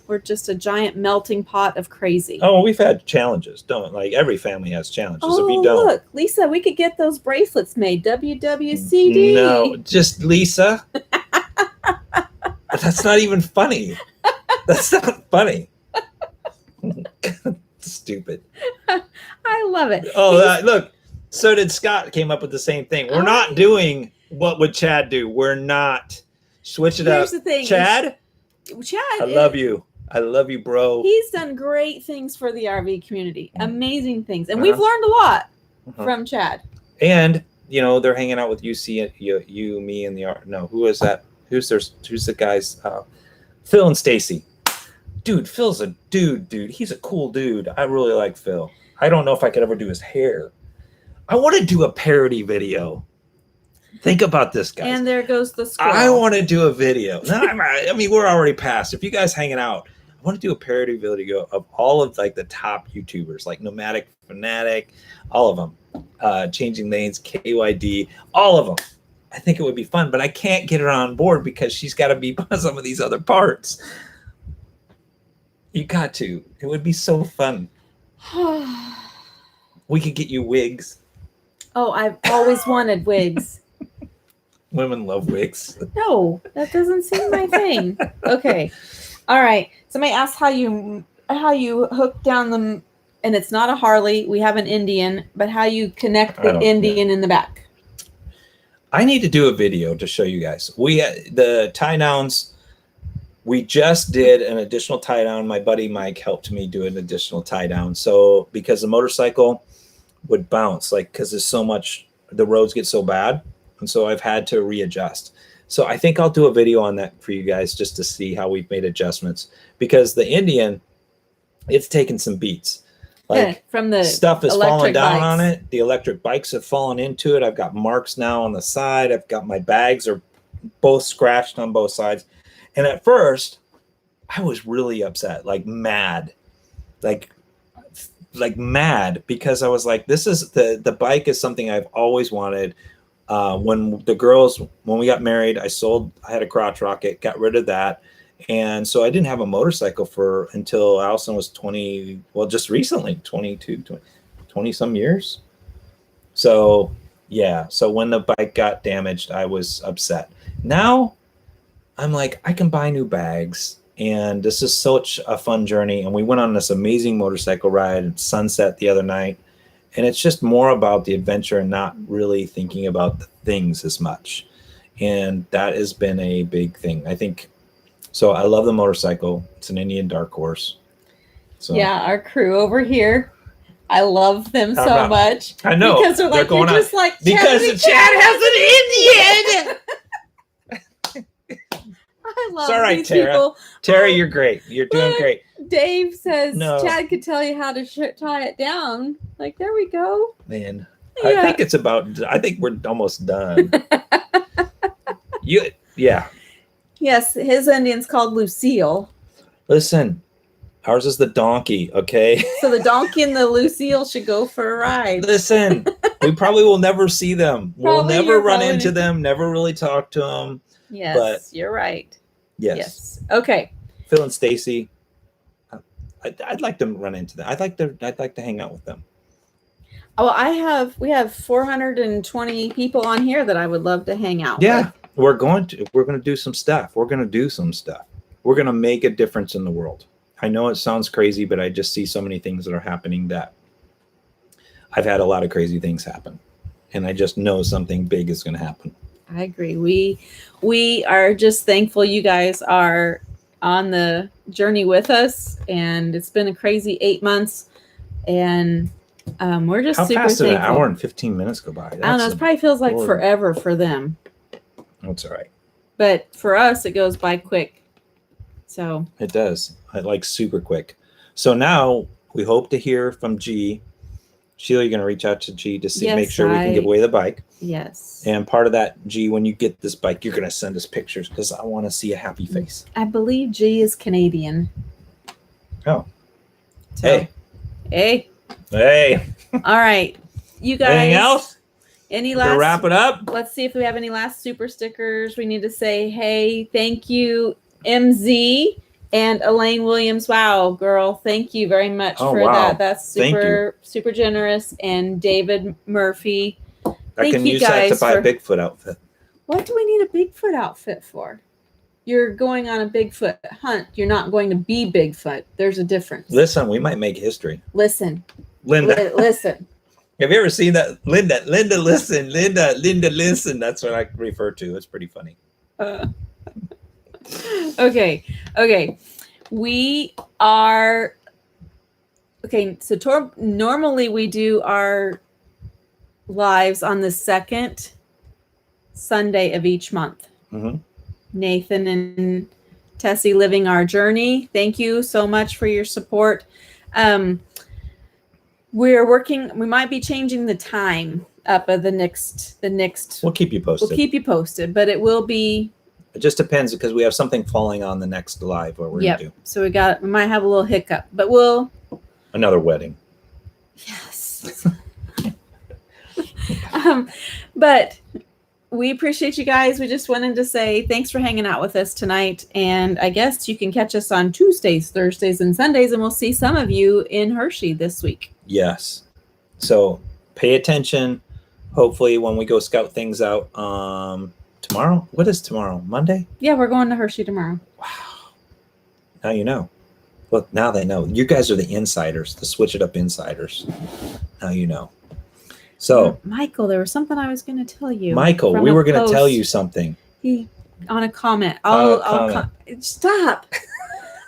we're just a giant melting pot of crazy. Oh, we've had challenges. Every family has challenges. Oh, if you don't, look, Lisa, we could get those bracelets made. WWCD. No, just Lisa. That's not even funny. That's not funny. Stupid. I love it. Oh, look. So did Scott. Came up with the same thing. We're not doing what would Chad do. We're not. Switch it up. Here's the thing. Chad, I love you. I love you, bro. He's done great things for the RV community. Amazing things. And we've learned a lot from Chad. And, they're hanging out with you, me, and who is that? Who's the guys? Phil and Stacy. Dude, Phil's a dude. He's a cool dude. I really like Phil. I don't know if I could ever do his hair. I want to do a parody video. Think about this, guys. And there goes the squirrel. I want to do a video. I mean, we're already past. If you guys hanging out, I want to do a parody video of all of the top YouTubers, like Nomadic Fanatic, all of them, Changing Lanes, KYD, all of them. I think it would be fun, but I can't get her on board because she's got to be on some of these other parts. You got to. It would be so fun. We could get you wigs. Oh, I've always wanted wigs. Women love wigs. No, that doesn't seem my thing. Okay. All right. Somebody asked how you hook down them, and it's not a Harley. We have an Indian, but how you connect the Indian in the back. I need to do a video to show you guys. The tie downs. We just did an additional tie down. My buddy Mike helped me do an additional tie down. So because the motorcycle would bounce, because there's so much, the roads get so bad. And so I've had to readjust. So I think I'll do a video on that for you guys just to see how we've made adjustments. Because the Indian, it's taken some beats. From the stuff is falling down bikes. On it. The electric bikes have fallen into it. I've got marks now on the side. I've got my bags are both scratched on both sides. And at first, I was really upset, mad, mad, because I was like, this is the bike is something I've always wanted. When we got married, I had a crotch rocket, got rid of that. And so I didn't have a motorcycle until Allison was 20, just recently, 22, 20 some years. So yeah. So when the bike got damaged, I was upset. Now I'm like, I can buy new bags, and this is such a fun journey. And we went on this amazing motorcycle ride at Sunset the other night, And it's just more about the adventure and not really thinking about the things as much. And that has been a big thing, I think. So I love the motorcycle. It's an Indian dark horse. So Yeah, our crew over here. I love them so not- much. I know. Because they're like, going you're on just like, because the chat has an Indian. I love It's all right, these Tara. people. Terry, you're great. You're doing Look. great. Dave says No. Chad could tell you how to tie it down. Like, there we go. Man, Yeah. I think we're almost done. Yeah. Yes, his Indian's called Lucille. Listen, ours is the donkey, okay? So the donkey and the Lucille should go for a ride. Listen, we probably will never see them. We'll Probably never you're run probably into gonna- them, never really talk to them. Yes, But- you're right. Yes. Okay. Phil and Stacy, I'd like to run into them. I'd like to hang out with them. Oh, we have 420 people on here that I would love to hang out Yeah, with. we're going to do some stuff. We're going to make a difference in the world. I know it sounds crazy, but I just see so many things that are happening that I've had a lot of crazy things happen, and I just know something big is going to happen. I agree. We are just thankful you guys are on the journey with us, and it's been a crazy 8 months, and we're just How super fast did thankful. an hour and 15 minutes go by? I don't know. It probably feels like Lord. forever for them, That's all right. but for us, it goes by quick. So It does. I like super quick. So now we hope to hear from G. Sheila, you're going to reach out to G to see, Yes, make sure we can give away the bike. yes, And part of that, G, when you get this bike, you're going to send us pictures because I want to see a happy face. I believe G is Canadian. Oh. So, hey. Hey. All right, you guys. Anything else? Any To last? wrap it up? Let's see if we have any last super stickers. We need to say, hey, thank you, MZ and Elaine Williams. Wow, girl, thank you very much Oh, for wow. that. That's Thank super generous. And David Murphy. I Thank can you use that to guys buy a for- Bigfoot outfit. What do we need a Bigfoot outfit for? You're going on a Bigfoot hunt. You're not going to be Bigfoot. There's a difference. Listen, we might make history. Listen. Linda, Listen. have you ever seen that? Linda, listen. Linda, listen. That's what I refer to. It's pretty funny. Okay. We are okay. So normally we do our lives on the second Sunday of each month. Mm-hmm. Nathan and Tessie living our journey. Thank you so much for your support. We're working. We might be changing the time up of the next. We'll keep you posted. We'll keep you posted, but it will be. It just depends because we have something falling on the next live what we're Yep. going to do. So we might have a little hiccup, but we'll. Another wedding. Yes. But we appreciate you guys. We just wanted to say thanks for hanging out with us tonight. And I guess you can catch us on Tuesdays, Thursdays, and Sundays. And we'll see some of you in Hershey this week. Yes. So pay attention. Hopefully when we go scout things out tomorrow. What is tomorrow? Monday? Yeah, we're going to Hershey tomorrow. Wow. Now you know. Well, now they know. You guys are the insiders, the Switch It Up insiders. Now you know. So, Michael, there was something I was going to tell you. Michael, from we a were going to tell post. you something. He on a comment. comment. Stop.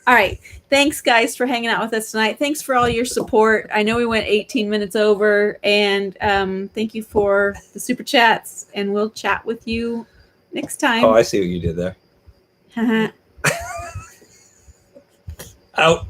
All right. Thanks, guys, for hanging out with us tonight. Thanks for all your support. I know we went 18 minutes over, and thank you for the super chats. And we'll chat with you next time. Oh, I see what you did there. Out.